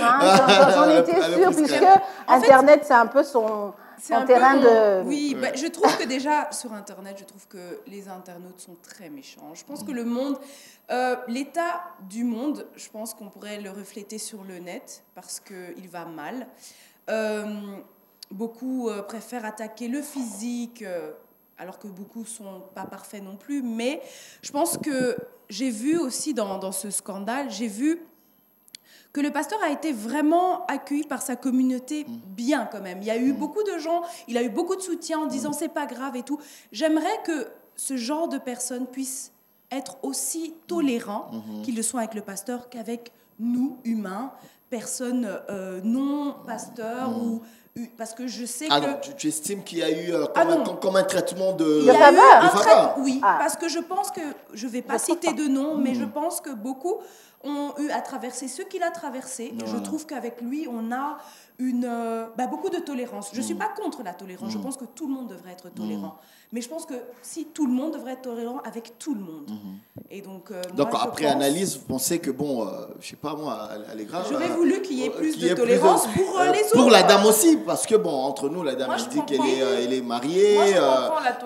J'en étais sûre, puisque Internet, c'est un peu son terrain de... Oui, je trouve que déjà, sur Internet, je trouve que les internautes sont très méchants. Je pense que le monde, l'état du monde, je pense qu'on pourrait le refléter sur le net, parce qu'il va mal. Beaucoup préfèrent attaquer le physique, alors que beaucoup ne sont pas parfaits non plus. Mais je pense que j'ai vu aussi dans ce scandale, j'ai vu que le pasteur a été vraiment accueilli par sa communauté bien quand même. Il y a eu beaucoup de gens, il a eu beaucoup de soutien en disant c'est pas grave et tout. J'aimerais que ce genre de personnes puissent être aussi tolérants qu'ils le sont avec le pasteur qu'avec nous, humains, personnes non pasteurs ou... Parce que je sais que... Alors, tu estimes qu'il y a eu comme un traitement de... Il y a eu un faveur. Oui, parce que je pense que, je ne vais pas citer de nom, mais je pense que beaucoup ont eu à traverser ce qu'il a traversé. Et je trouve qu'avec lui, on a beaucoup de tolérance. Je ne suis pas contre la tolérance. Je pense que tout le monde devrait être tolérant. Mais je pense que si tout le monde devrait être tolérant avec tout le monde. Et donc après analyse, vous pensez que, bon, je ne sais pas moi, Allegra... J'aurais voulu qu'il y ait plus de tolérance pour les autres. Pour la dame aussi, parce que, bon, entre nous, la dame, elle dit qu'elle est mariée,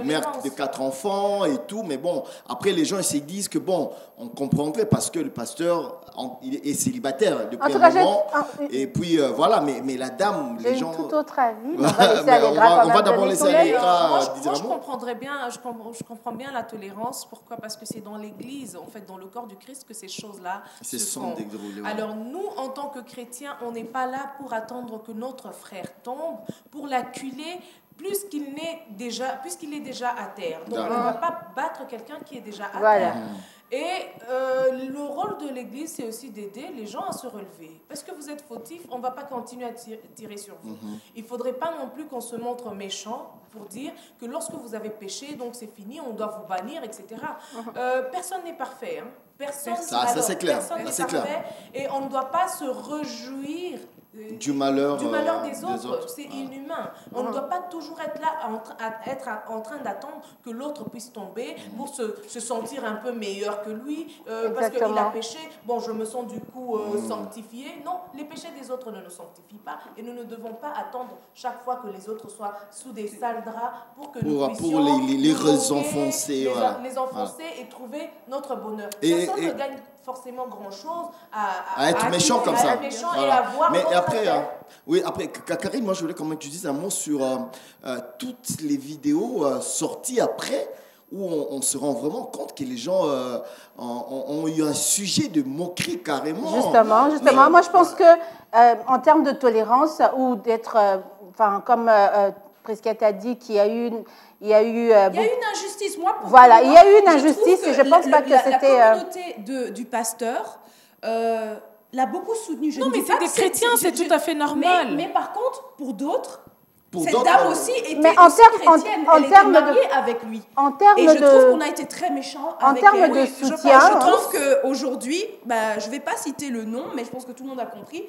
mère de 4 enfants et tout. Mais bon, après, les gens, ils se disent que, bon, on comprendrait parce que le pasteur il est célibataire depuis un moment. Et puis, voilà, mais la dame, les gens... J'ai tout autre avis. On va d'abord laisser Allegra dire un mot. Je comprends bien la tolérance. Pourquoi? Parce que c'est dans l'Église, en fait, dans le corps du Christ, que ces choses-là se font. Alors nous, en tant que chrétiens, on n'est pas là pour attendre que notre frère tombe, pour l'acculer, puisqu'il est déjà à terre. Donc, on ne va pas battre quelqu'un qui est déjà à Voilà. terre. Et le rôle de l'Église, c'est aussi d'aider les gens à se relever. Parce que vous êtes fautif, on ne va pas continuer à tirer sur vous. Il ne faudrait pas non plus qu'on se montre méchant pour dire que lorsque vous avez péché, donc c'est fini, on doit vous bannir, etc. Personne n'est parfait. Hein. Personne c'est clair. n'est parfait. Et on ne doit pas se réjouir du malheur des autres. C'est inhumain. On ne doit pas toujours être là en train d'attendre que l'autre puisse tomber pour se sentir un peu meilleur que lui parce qu'il a péché. Bon, je me sens du coup sanctifié. Non, les péchés des autres ne nous sanctifient pas et nous ne devons pas attendre chaque fois que les autres soient sous des sales draps pour que nous puissions les enfoncer. Les enfoncer et trouver notre bonheur. Personne ne gagne forcément grand-chose à être méchant comme ça. Et à voir mais après, Karine, moi je voulais quand même que tu dises un mot sur toutes les vidéos sorties après où on se rend vraiment compte que les gens ont eu un sujet de moquerie carrément. Justement. Moi je pense que en termes de tolérance ou d'être, comme Prisquette a dit, qu'il y a eu il y a eu une injustice. Moi, il y a eu une injustice et je ne pense pas que c'était... La communauté du pasteur l'a beaucoup soutenu. Mais c'est des chrétiens, c'est tout à fait normal. Mais par contre, pour d'autres, cette dame aussi était chrétienne. Elle était mariée avec lui. Et je trouve qu'on a été très méchants avec elle. En termes de soutien... Je trouve qu'aujourd'hui, je ne vais pas citer le nom, mais je pense que tout le monde a compris.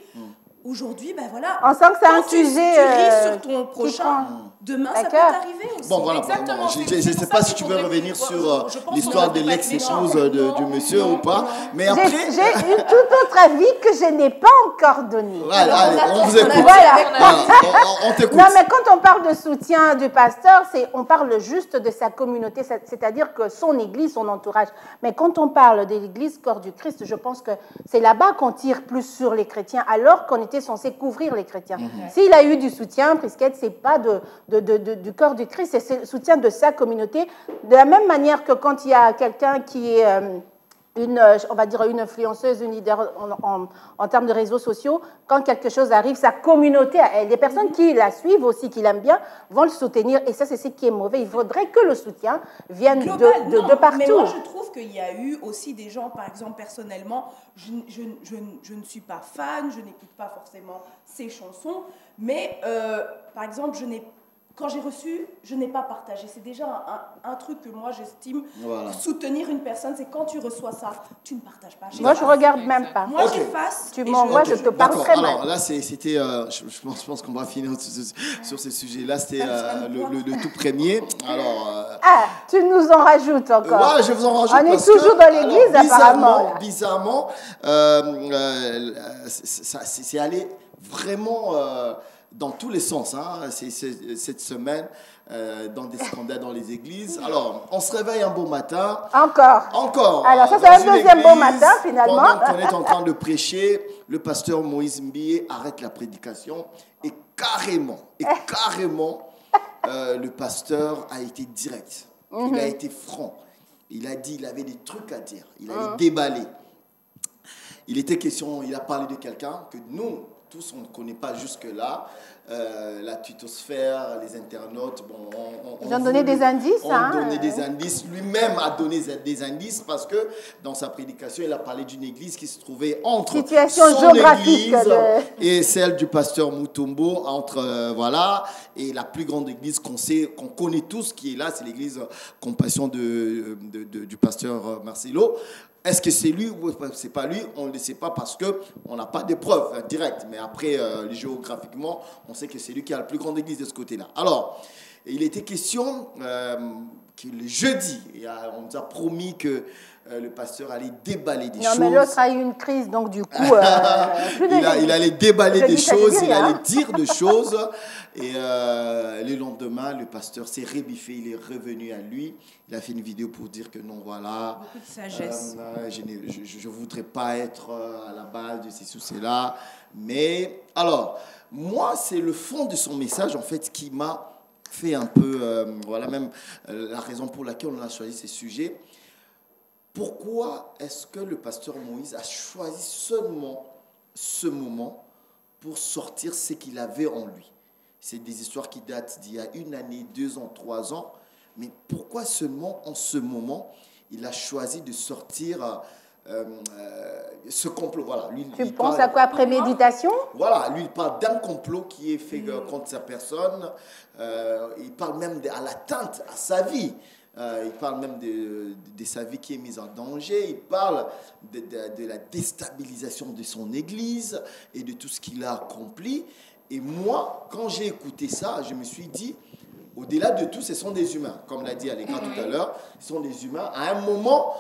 Aujourd'hui, on sent que c'est un sujet tu ris sur ton prochain, demain ça peut t'arriver aussi. Bon, voilà. Exactement. Je ne sais pas si tu veux revenir sur l'histoire de l'ex-épouse du monsieur ou pas. Mais après... J'ai une toute autre avis que je n'ai pas encore donné. Allez, on vous écoute. On t'écoute. Non, mais quand on parle de soutien du pasteur, on parle juste de sa communauté, c'est-à-dire que son église, son entourage. Mais quand on parle de l'église corps du Christ, je pense que c'est là-bas qu'on tire plus sur les chrétiens, alors qu'on était censé couvrir les chrétiens. S'il a eu du soutien, Prisquette, c'est pas du corps du Christ, c'est le soutien de sa communauté. De la même manière que quand il y a quelqu'un qui est on va dire une influenceuse, une leader en termes de réseaux sociaux, quand quelque chose arrive, sa communauté, les personnes qui la suivent aussi, qui l'aiment bien, vont le soutenir. Et ça, c'est ce qui est mauvais. Il faudrait que le soutien vienne de partout. Mais moi, je trouve qu'il y a eu aussi des gens, par exemple, personnellement, je ne suis pas fan, je n'écoute pas forcément ses chansons, mais par exemple, quand j'ai reçu, je n'ai pas partagé. C'est déjà un truc que moi, j'estime soutenir une personne, c'est quand tu reçois ça, tu ne partages pas. Moi, je ne regarde même pas. Moi, j'efface. Tu m'envoies, je te parle très mal. Alors là, c'était, je pense qu'on va finir sur ce sujet-là. C'était le tout premier. Alors, tu nous en rajoutes encore. Ouais, je vous en rajoute. On est toujours dans l'église, apparemment. Bizarrement, c'est allé vraiment... dans tous les sens, cette semaine, dans des scandales dans les églises. Alors, on se réveille un beau matin. Encore. Alors, ça, c'est un deuxième beau matin, finalement. Pendant qu'on est en train de prêcher, le pasteur Moïse Mbie arrête la prédication et carrément, le pasteur a été direct. Il a été franc. Il a dit, il avait des trucs à dire. Il allait déballer. Il était question, il a parlé de quelqu'un que nous, tous, on ne connaît pas jusque-là. La tutosphère, les internautes, ils ont donné des indices. Des indices. Lui-même a donné des indices parce que dans sa prédication, il a parlé d'une église qui se trouvait entre son église et celle du pasteur Mutombo, et la plus grande église qu'on connaît tous qui est là, c'est l'église Compassion du pasteur Marcelo. Est-ce que c'est lui ou c'est pas lui? On ne le sait pas parce qu'on n'a pas de preuves directes. Mais après, géographiquement, on sait que c'est lui qui a la plus grande église de ce côté-là. Alors, il était question que le jeudi, on nous a promis que le pasteur allait déballer des choses. Non, mais l'autre a eu une crise, donc du coup... il allait déballer des choses, il allait dire des choses. Et le lendemain, le pasteur s'est rébiffé, il est revenu à lui. Il a fait une vidéo pour dire que non, voilà... Beaucoup de sagesse. Je ne voudrais pas être à la base de ceci ou cela. Mais, alors, moi, c'est le fond de son message, en fait, qui m'a fait un peu... même la raison pour laquelle on a choisi ces sujets. Pourquoi est-ce que le pasteur Moïse a choisi seulement ce moment pour sortir ce qu'il avait en lui? c'est des histoires qui datent d'il y a 1 année, 2 ans, 3 ans. Mais pourquoi seulement en ce moment, il a choisi de sortir ce complot? Voilà, lui, tu penses à quoi? Préméditation? Voilà, lui, il parle d'un complot qui est fait contre sa personne. Il parle même à l'atteinte à sa vie. Il parle même de sa vie qui est mise en danger. Il parle de la déstabilisation de son église et de tout ce qu'il a accompli. Et moi, quand j'ai écouté ça, je me suis dit, au-delà de tout, ce sont des humains. Comme l'a dit Allegra tout à l'heure, ce sont des humains. À un moment,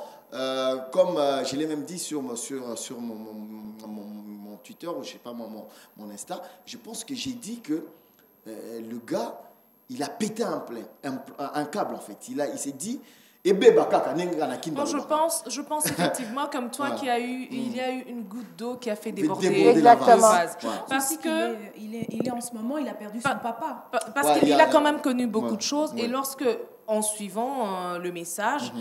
comme je l'ai même dit sur mon Twitter, ou je ne sais pas moi, mon Insta, je pense que j'ai dit que le gars, il a pété un câble en fait. Il s'est dit, bon, je pense effectivement comme toi qu'il y a eu une goutte d'eau qui a fait déborder la vase. Ouais. Parce que il est en ce moment, il a perdu son papa. Parce qu'il a quand même connu beaucoup de choses et lorsque en suivant le message,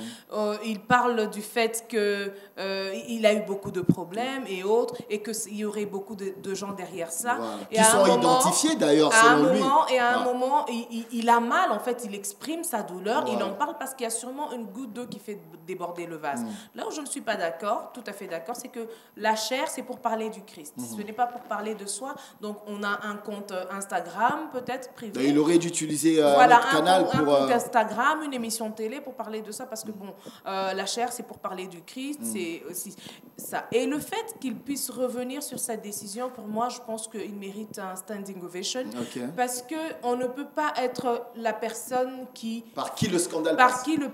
il parle du fait qu'il a eu beaucoup de problèmes et autres, et qu'il y aurait beaucoup de gens derrière ça. Voilà. Et qui sont identifiés d'ailleurs, selon lui. Et à un moment, il a mal, en fait, il exprime sa douleur, il en parle parce qu'il y a sûrement une goutte d'eau qui fait déborder le vase. Là où je ne suis pas d'accord, tout à fait d'accord, c'est que la chair, c'est pour parler du Christ. Ce n'est pas pour parler de soi. Donc, on a un compte Instagram, peut-être privé. Il aurait dû utiliser notre canal pour... un compte Instagram, une émission télé pour parler de ça, parce que bon, la chair, c'est pour parler du Christ, c'est aussi ça. Et le fait qu'il puisse revenir sur sa décision, pour moi, je pense qu'il mérite un standing ovation, parce qu'on ne peut pas être la personne qui... Par qui le scandale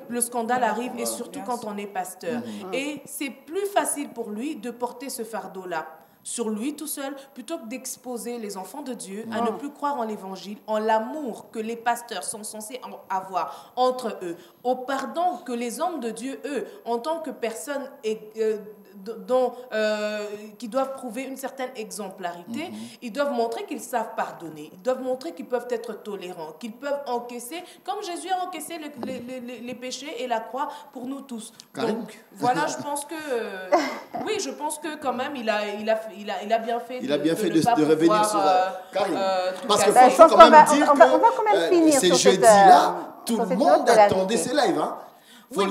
le scandale arrive, et surtout quand on est pasteur. Et c'est plus facile pour lui de porter ce fardeau-là sur lui tout seul, plutôt que d'exposer les enfants de Dieu à ne plus croire en l'évangile, en l'amour que les pasteurs sont censés avoir entre eux, au pardon que les hommes de Dieu, eux, en tant que personnes qui doivent prouver une certaine exemplarité, ils doivent montrer qu'ils savent pardonner, ils doivent montrer qu'ils peuvent être tolérants, qu'ils peuvent encaisser, comme Jésus a encaissé les péchés et la croix pour nous tous. Donc voilà, je pense que oui, je pense que quand même il a bien fait de revenir sur Karine. Parce qu'il faut quand même dire on va quand même finir ces sur jeudis-là, tout le monde attendait ces lives, hein. Oui,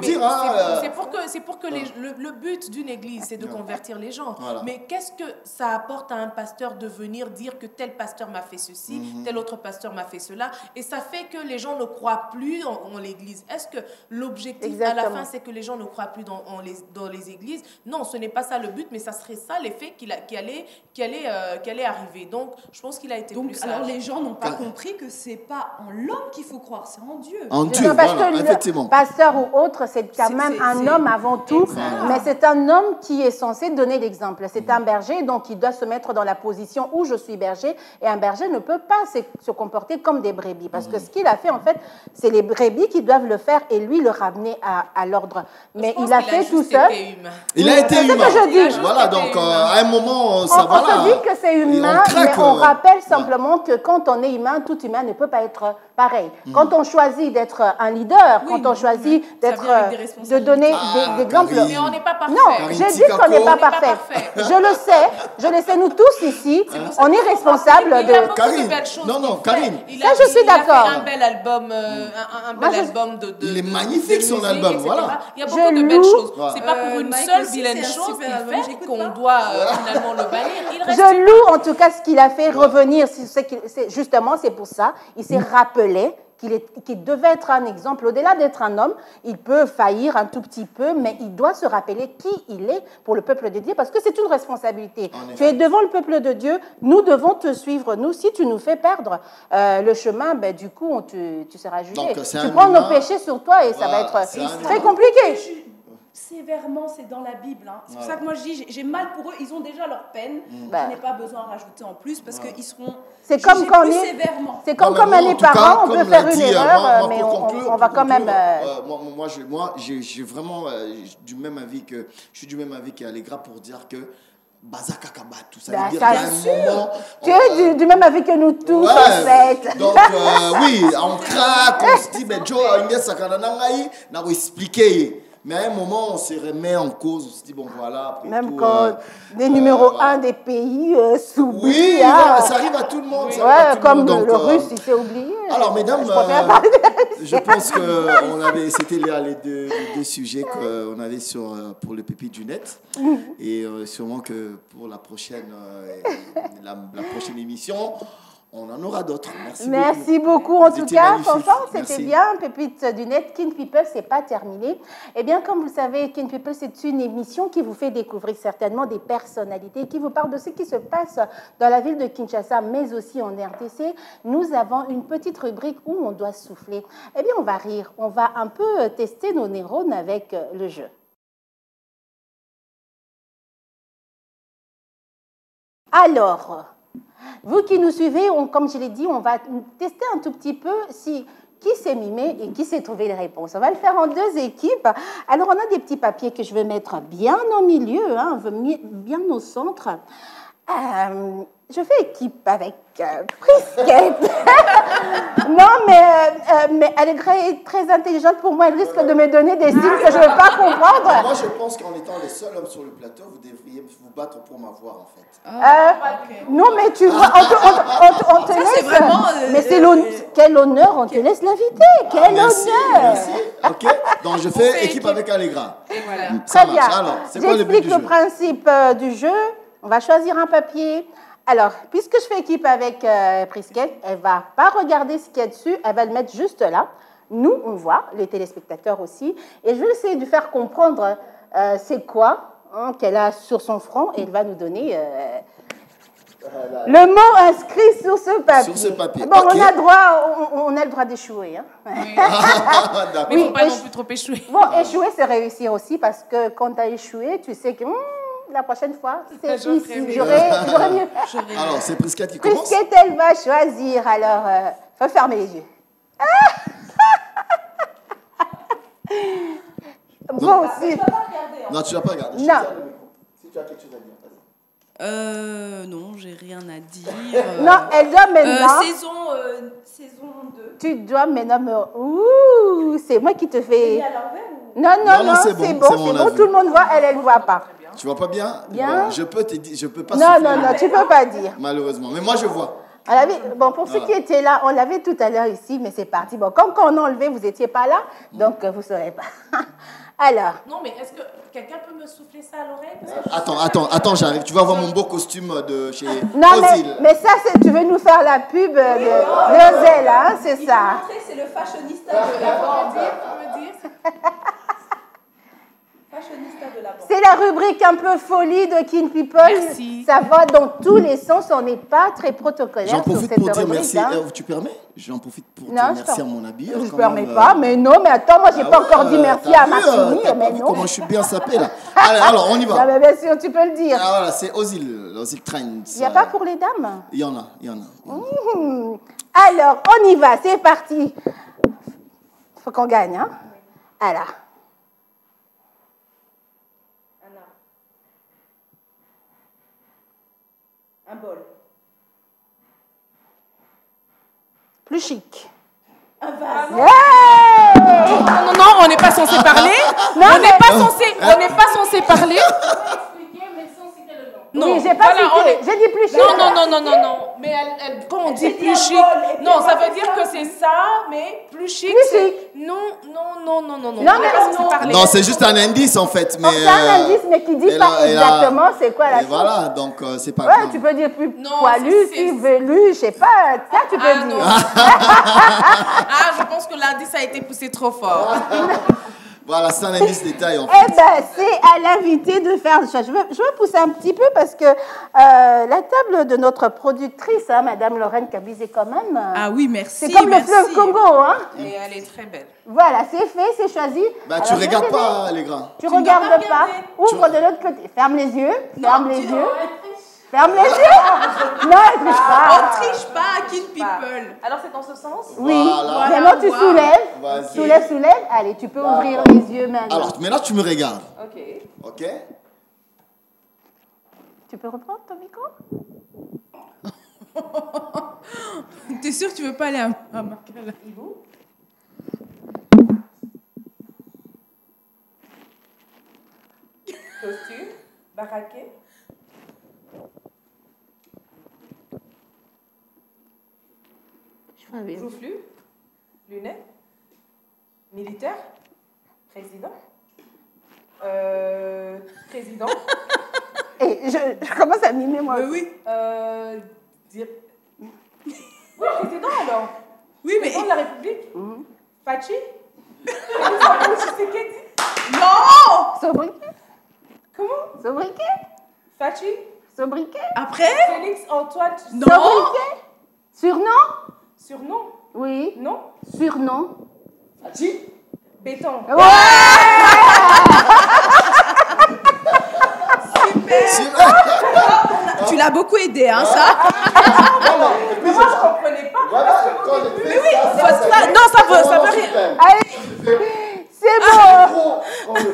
c'est pour que le but d'une église, c'est de convertir les gens. Voilà. Mais qu'est-ce que ça apporte à un pasteur de venir dire que tel pasteur m'a fait ceci, tel autre pasteur m'a fait cela, et ça fait que les gens ne croient plus en l'église. Est-ce que l'objectif à la fin, c'est que les gens ne croient plus dans les églises? Non, ce n'est pas ça le but, mais ça serait ça l'effet qui allait arriver. Donc, je pense qu'il a été plus sage. Alors, les gens n'ont pas compris que c'est pas en l'homme qu'il faut croire, c'est en Dieu. En Dieu, voilà, effectivement. Pasteur ou autre, c'est quand même un homme avant tout, mais c'est un homme qui est censé donner l'exemple. C'est un berger, donc il doit se mettre dans la position où je suis berger, et un berger ne peut pas se comporter comme des brebis, parce que ce qu'il a fait, en fait, c'est les brebis qui doivent le faire, et lui le ramener à l'ordre. Mais il a fait tout seul. Il a été humain. C'est ce que je dis. Voilà, donc à un moment, ça va là. On se dit que c'est humain, mais on rappelle simplement que quand on est humain, tout humain ne peut pas être pareil. Quand on choisit d'être un leader, quand on choisit de donner des exemples. Mais on n'est pas parfait. Non, j'ai dit qu'on n'est pas parfait. Je le sais, nous tous ici, on est responsable de... Karine, non, Karine. Ça, je suis d'accord. Il a fait un bel album, album de il est magnifique, son album, voilà. Il y a beaucoup de belles choses. C'est pas pour une seule vilaine chose qu'il fait qu'on doit finalement le bannir. Je loue en tout cas ce qu'il a fait revenir. Justement, c'est pour ça. Il s'est rappelé qu'il devait être un exemple. Au-delà d'être un homme, il peut faillir un tout petit peu, mais il doit se rappeler qui il est pour le peuple de Dieu, parce que c'est une responsabilité. Tu es devant le peuple de Dieu, nous devons te suivre. Nous, si tu nous fais perdre le chemin, ben, du coup, tu seras jugé. Donc, tu prends nos péchés sur toi et ça va être très compliqué. Sévèrement, c'est dans la Bible. Hein. C'est pour ça que moi je dis, j'ai mal pour eux. Ils ont déjà leur peine. Je n'ai pas besoin de rajouter en plus parce qu'ils seront jugés plus sévèrement. C'est comme quand on est parent, on peut faire une erreur, mais on va quand même... Moi, j'ai vraiment du même avis que... Je suis du même avis qu'Allegra pour dire que tout ça veut dire qu'à un moment... Tu es du même avis que nous tous, en fait. Donc, oui, on craque, on se dit, mais Joe, on va expliquer. Mais à un moment, on se remet en cause. On se dit, bon, voilà. Après Même tout, quand des numéros 1 des pays s'oublient. Oui, hein. voilà, ça arrive à tout le monde. Oui. Ça arrive à tout Comme le monde, le donc, russe, il s'est oublié. Alors, mesdames, je pense que c'était les deux sujets qu'on avait pour le pépites du net. Et sûrement que pour la prochaine émission, on en aura d'autres. Merci beaucoup. En tout cas, franchement, c'était bien. Pépites du net, Kin People, c'est pas terminé. Eh bien, comme vous le savez, Kin People, c'est une émission qui vous fait découvrir certainement des personnalités, qui vous parle de ce qui se passe dans la ville de Kinshasa, mais aussi en RDC. Nous avons une petite rubrique où on doit souffler. Eh bien, on va rire. On va un peu tester nos neurones avec le jeu. Alors, vous qui nous suivez, comme je l'ai dit, on va tester un tout petit peu qui s'est mimé et qui s'est trouvé les réponses. On va le faire en 2 équipes. Alors, on a des petits papiers que je vais mettre bien au milieu, hein, bien au centre. Je fais équipe avec Prisquette. Non, mais elle est très intelligente pour moi. Elle risque de me donner des signes que je ne veux pas comprendre. Moi, je pense qu'en étant les seuls hommes sur le plateau, vous devriez vous battre pour m'avoir, en fait. Okay. Non, mais tu vois, on te laisse. Vraiment, mais quel honneur, on te laisse l'inviter. Quel honneur. Merci. OK. Donc, je fais équipe avec Allegra. Et voilà. Très bien. Alors, c'est quoi le but du jeu? J'explique le principe du jeu. On va choisir un papier. Alors, puisque je fais équipe avec Prisquette, elle ne va pas regarder ce qu'il y a dessus, elle va le mettre juste là. Nous, on voit, les téléspectateurs aussi. Et je vais essayer de faire comprendre c'est quoi qu'elle a sur son front. Et elle va nous donner le mot inscrit sur ce papier. Sur ce papier. Bon, okay. on a le droit d'échouer. Hein. Oui. Mais il ne faut pas non plus trop échouer. Bon, échouer, c'est réussir aussi, parce que quand tu as échoué, tu sais que... la prochaine fois, c'est ici. J'aurais mieux. Alors, c'est Prisquette qui commence. Prisquette, elle va choisir. Alors, faut fermer les yeux. Moi aussi. Non, tu ne vas pas regarder. Non. Si tu as quelque chose à dire, non, j'ai rien à dire. Non, elle doit maintenant... saison 2. Tu dois maintenant... Ouh, c'est moi qui te fais... Non, c'est bon. Tout le monde voit, elle ne voit pas. Tu vois pas bien? Bien. Bon, je peux pas Non, tu peux pas dire. Malheureusement. Mais moi, je vois. Pour ceux qui étaient là, on l'avait tout à l'heure ici, mais c'est parti. Bon, comme quand on a enlevé, vous n'étiez pas là, donc vous ne saurez pas. Alors. Non, mais est-ce que quelqu'un peut me souffler ça à l'oreille? Attends, j'arrive. Tu vas voir mon beau costume de chez Non, Ozil. mais ça, tu veux nous faire la pub de Ozil, hein, c'est ça. C'est le fashionista de la bande. C'est la rubrique un peu folie de Kin People. Merci. Ça va dans tous les sens. On n'est pas très protocolaire. J'en profite pour dire merci. Hein. Tu permets? J'en profite pour dire merci à mon habilleur. Je ne permets pas, mais non, mais attends, moi, je n'ai pas encore dit merci à Maxime. Mais non. Comment je suis bien sapé là. Allez, alors, on y va. Non, mais bien sûr, tu peux le dire. Ah, voilà, c'est Ozil Trends. Il n'y a pas pour les dames? Il y en a. Alors, on y va, c'est parti. Il faut qu'on gagne, hein? Alors. Un bol. Plus chic. Un vase. Non, on n'est pas censé parler. On n'est pas censé parler. Non, oui, j'ai pas cité. J'ai dit plus chic. Non. Mais quand on dit plus chic, non, ça veut dire que c'est ça, mais plus chic. Non. Non, c'est juste un indice en fait. C'est un indice, mais qui dit pas exactement c'est quoi la chose. Voilà, donc c'est pas grave. Tu peux dire plus poilu, plus velu, je sais pas. Ça, tu peux dire. Je pense que l'indice a été poussé trop fort. Voilà, c'est un indice détail en fait. Eh bien, c'est à l'invité de faire le choix. Je veux pousser un petit peu parce que la table de notre productrice, Madame Lorraine Kabizé quand même. Ah oui, merci. C'est comme le fleuve Congo. Hein. Et elle est très belle. Voilà, c'est fait, c'est choisi. Bah, tu regardes pas, les gars. Tu regardes pas. Ouvre de l'autre côté. Ferme les yeux. Ferme les yeux. Ferme les yeux. Non, elle triche pas. On triche pas, Kin People. Alors c'est dans ce sens? Oui. Voilà. Maintenant, tu soulèves. Vas-y. Soulève. Allez, tu peux ouvrir les yeux maintenant. Alors, maintenant, tu me regardes. Ok. Tu peux reprendre ton micro? T'es sûr que tu veux pas aller à Makala? craquer. Joufflu, lunettes, militaire, président, président. Et je commence à mimer moi. Oui. Oui, président alors. Oui, mais. Président de la République. Fachi. Président Tshisekedi. Non. Sobriquet. Comment? Sobriquet. Fachi. Sobriquet. Après. Félix Antoine. Non. Sobriquet. Surnom. Surnom. Oui. Non. Surnom. Fachi. Béton. Ouais. Tu l'as beaucoup aidé, hein, ça. Mais moi, je comprenais pas. Voilà, quand je fais ça, Non, ça veut rien. Allez, c'est bon. Quand je fais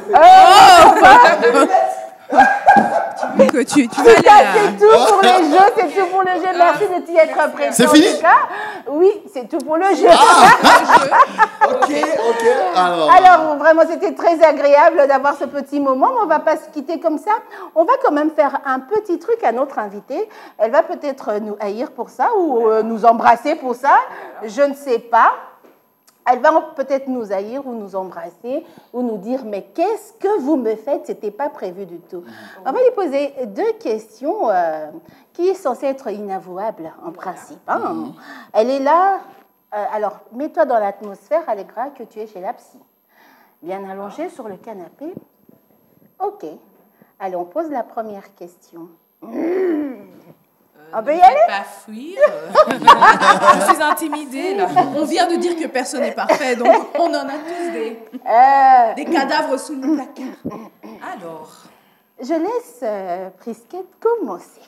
Que tu vas C'est aller tout pour le jeu, c'est tout pour le jeu. Merci de t'y être prêté. C'est en fini tout cas. Oui, c'est tout pour le jeu. Ok. Alors, vraiment, c'était très agréable d'avoir ce petit moment. Mais on ne va pas se quitter comme ça. On va quand même faire un petit truc à notre invitée. Elle va peut-être nous haïr pour ça ou nous embrasser pour ça. Je ne sais pas. Elle va peut-être nous haïr ou nous embrasser ou nous dire « Mais qu'est-ce que vous me faites ?» Ce n'était pas prévu du tout. On va lui poser 2 questions qui sont censées être inavouables en principe. Hein. Elle est là. Alors, mets-toi dans l'atmosphère, Allegra, que tu es chez la psy. Bien allongée sur le canapé. OK. Allez, on pose la première question. On peut y aller? Pas fuir. Je suis intimidée, là. On vient de dire que personne n'est parfait, donc on en a tous des cadavres sous le placard. Alors. Je laisse Prisquette commencer.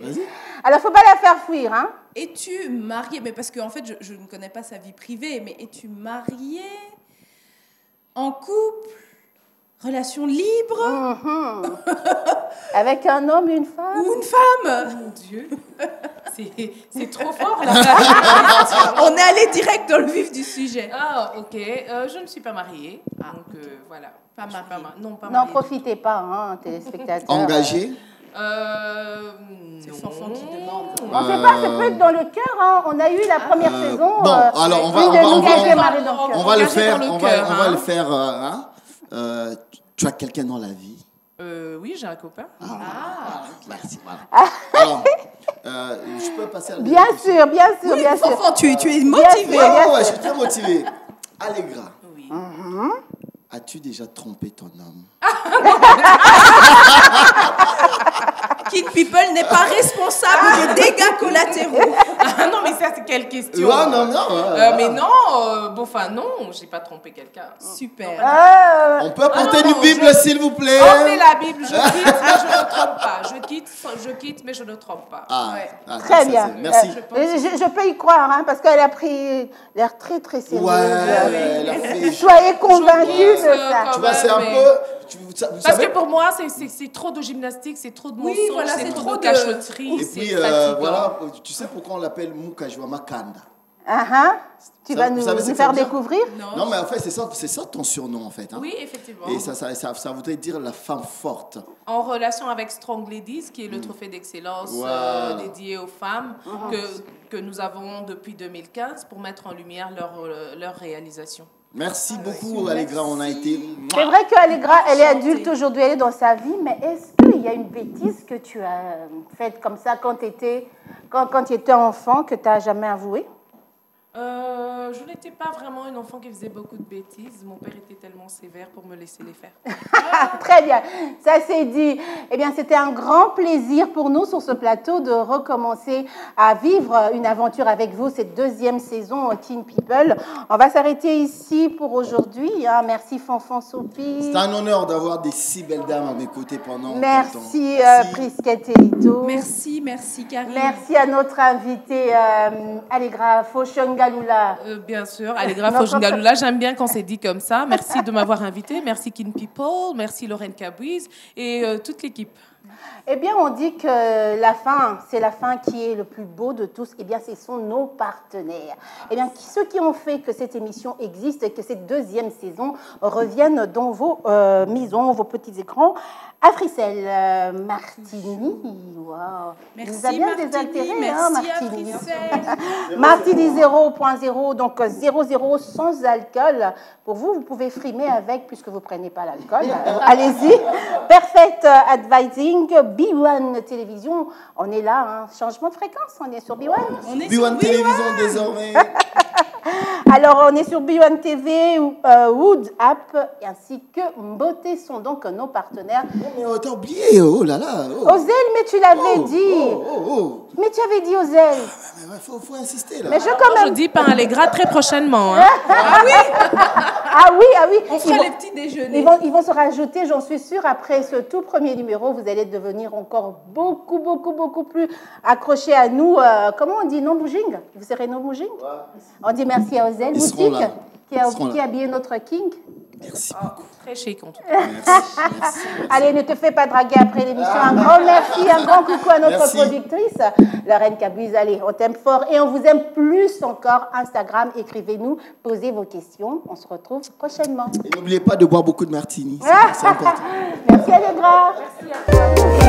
Vas-y. Alors, il ne faut pas la faire fuir, hein? Es-tu mariée? Mais parce qu'en fait, je ne connais pas sa vie privée, mais es-tu mariée? En couple? Relation libre? Avec un homme, une femme? Ou une femme? Mon Dieu. C'est trop fort, là. On est allé direct dans le vif du sujet. Ah, ok. Je ne suis pas mariée. Donc, voilà. Pas Je suis mariée. Non, pas Non, mariée. profitez pas, hein, téléspectateurs. Engagé. C'est Non. Fanfan qui demande. On ne sait pas, ça peut être dans le cœur. Hein. On a eu la première saison. bon, alors on va- une on de va- nous on va- gager on va- Marie dans le cœur. On va le Engagé faire. dans le On cœur, va hein. le faire. Tu as quelqu'un dans la vie? Oui, j'ai un copain. Merci. Voilà. Alors, je peux passer à la Bien sûr, bien sûr, Oui, bien sûr. Fanfan, tu es Bien motivé. sûr. Ouais, je suis très motivé. Allegra, Oui. as-tu déjà trompé ton homme? Kid People n'est pas responsable des dégâts collatéraux. Ah non, mais ça, c'est quelle question? Non. Mais non, non, j'ai pas trompé quelqu'un. Super. On peut apporter non, une Bible, s'il vous plaît? Portez la Bible, je quitte, mais je ne trompe pas. Je quitte, mais je ne trompe pas. Très bien. Merci. Je peux y croire, hein, parce qu'elle a pris l'air très, très sérieux. Ouais, elle a fait. Soyez convaincus de ça. Tu vois, c'est un mais- peu. Vous Parce savez? que pour moi, c'est trop de gymnastique, c'est trop de Oui, mensonges, voilà, c'est c'est trop trop de de- cachotterie, Et c'est puis, fatigant. voilà, tu sais pourquoi on l'appelle Mukajwa Makanda? Tu Ça, vas vous nous savez ce que faire ça veut dire? découvrir? Non, mais en fait, c'est ça ton surnom, en fait. Hein? Oui, effectivement. Et ça voudrait dire la femme forte. En relation avec Strong Ladies, qui est le trophée d'excellence Voilà. dédié aux femmes que nous avons depuis 2015 pour mettre en lumière leur réalisation. Merci beaucoup, Allegra. On a été. C'est vrai qu'Allegra, elle est adulte aujourd'hui, elle est dans sa vie, mais est-ce qu'il y a une bêtise que tu as faite comme ça quand tu étais enfant, que tu n'as jamais avoué? Je n'étais pas vraiment une enfant qui faisait beaucoup de bêtises. Mon père était tellement sévère pour me laisser les faire. Très bien, ça c'est dit. Eh bien, c'était un grand plaisir pour nous sur ce plateau de recommencer à vivre une aventure avec vous, cette 2e saison Teen People. On va s'arrêter ici pour aujourd'hui. Hein. Merci Fanfan Sophie. C'est un honneur d'avoir des si belles dames à mes côtés pendant Merci tant de temps. Prisquette et Lito. Merci Karine. Merci à notre invitée Allegra Foshongalula. Bien sûr, Allegra Notre- Foshongalula, j'aime bien quand c'est dit comme ça. Merci de m'avoir invitée. Merci Kin People, merci Lorraine Cabouise et toute l'équipe. Eh bien, on dit que la fin, c'est la fin qui est le plus beau de tous. Eh bien, ce sont nos partenaires. Eh bien, ceux qui ont fait que cette émission existe et que cette deuxième saison revienne dans vos maisons, vos petits écrans. Africell Martini, wow. Merci, Vous avez bien Martini, des intérêts, merci, hein, Martini. Africell. Martini 0.0, donc 0,0 sans alcool. Pour vous, vous pouvez frimer avec, puisque vous ne prenez pas l'alcool. Allez-y. Perfect Advising, B1 Télévision. On est là, hein. Changement de fréquence, on est sur B1. On est B1 Télévision désormais. Alors, on est sur B1 TV, Wood App, ainsi que Beauté sont donc nos partenaires. Oh, mais t'as oublié, oh là là. Oh. Ozel, mais tu l'avais dit. Mais tu avais dit Ozel. Mais faut insister là. Mais je Je dis pain Allegra très prochainement. Hein. Ah oui. On fera les petits déjeuners. Ils vont se rajouter, j'en suis sûre, après ce tout premier numéro, vous allez devenir encore beaucoup plus accrochés à nous. Comment on dit, non-bouging? Vous serez non-bouging? Ouais. On dit merci à Ozel Boutique qui a habillé notre King. Merci beaucoup. Très chic en tout cas. Merci. Allez, ne te fais pas draguer après l'émission. Un grand merci, un grand coucou à notre productrice, la reine Cabuse. Allez, on t'aime fort et on vous aime plus encore. Instagram, écrivez-nous, posez vos questions. On se retrouve prochainement. Et n'oubliez pas de boire beaucoup de martini. C'est important. Merci Allegra. Merci à toi.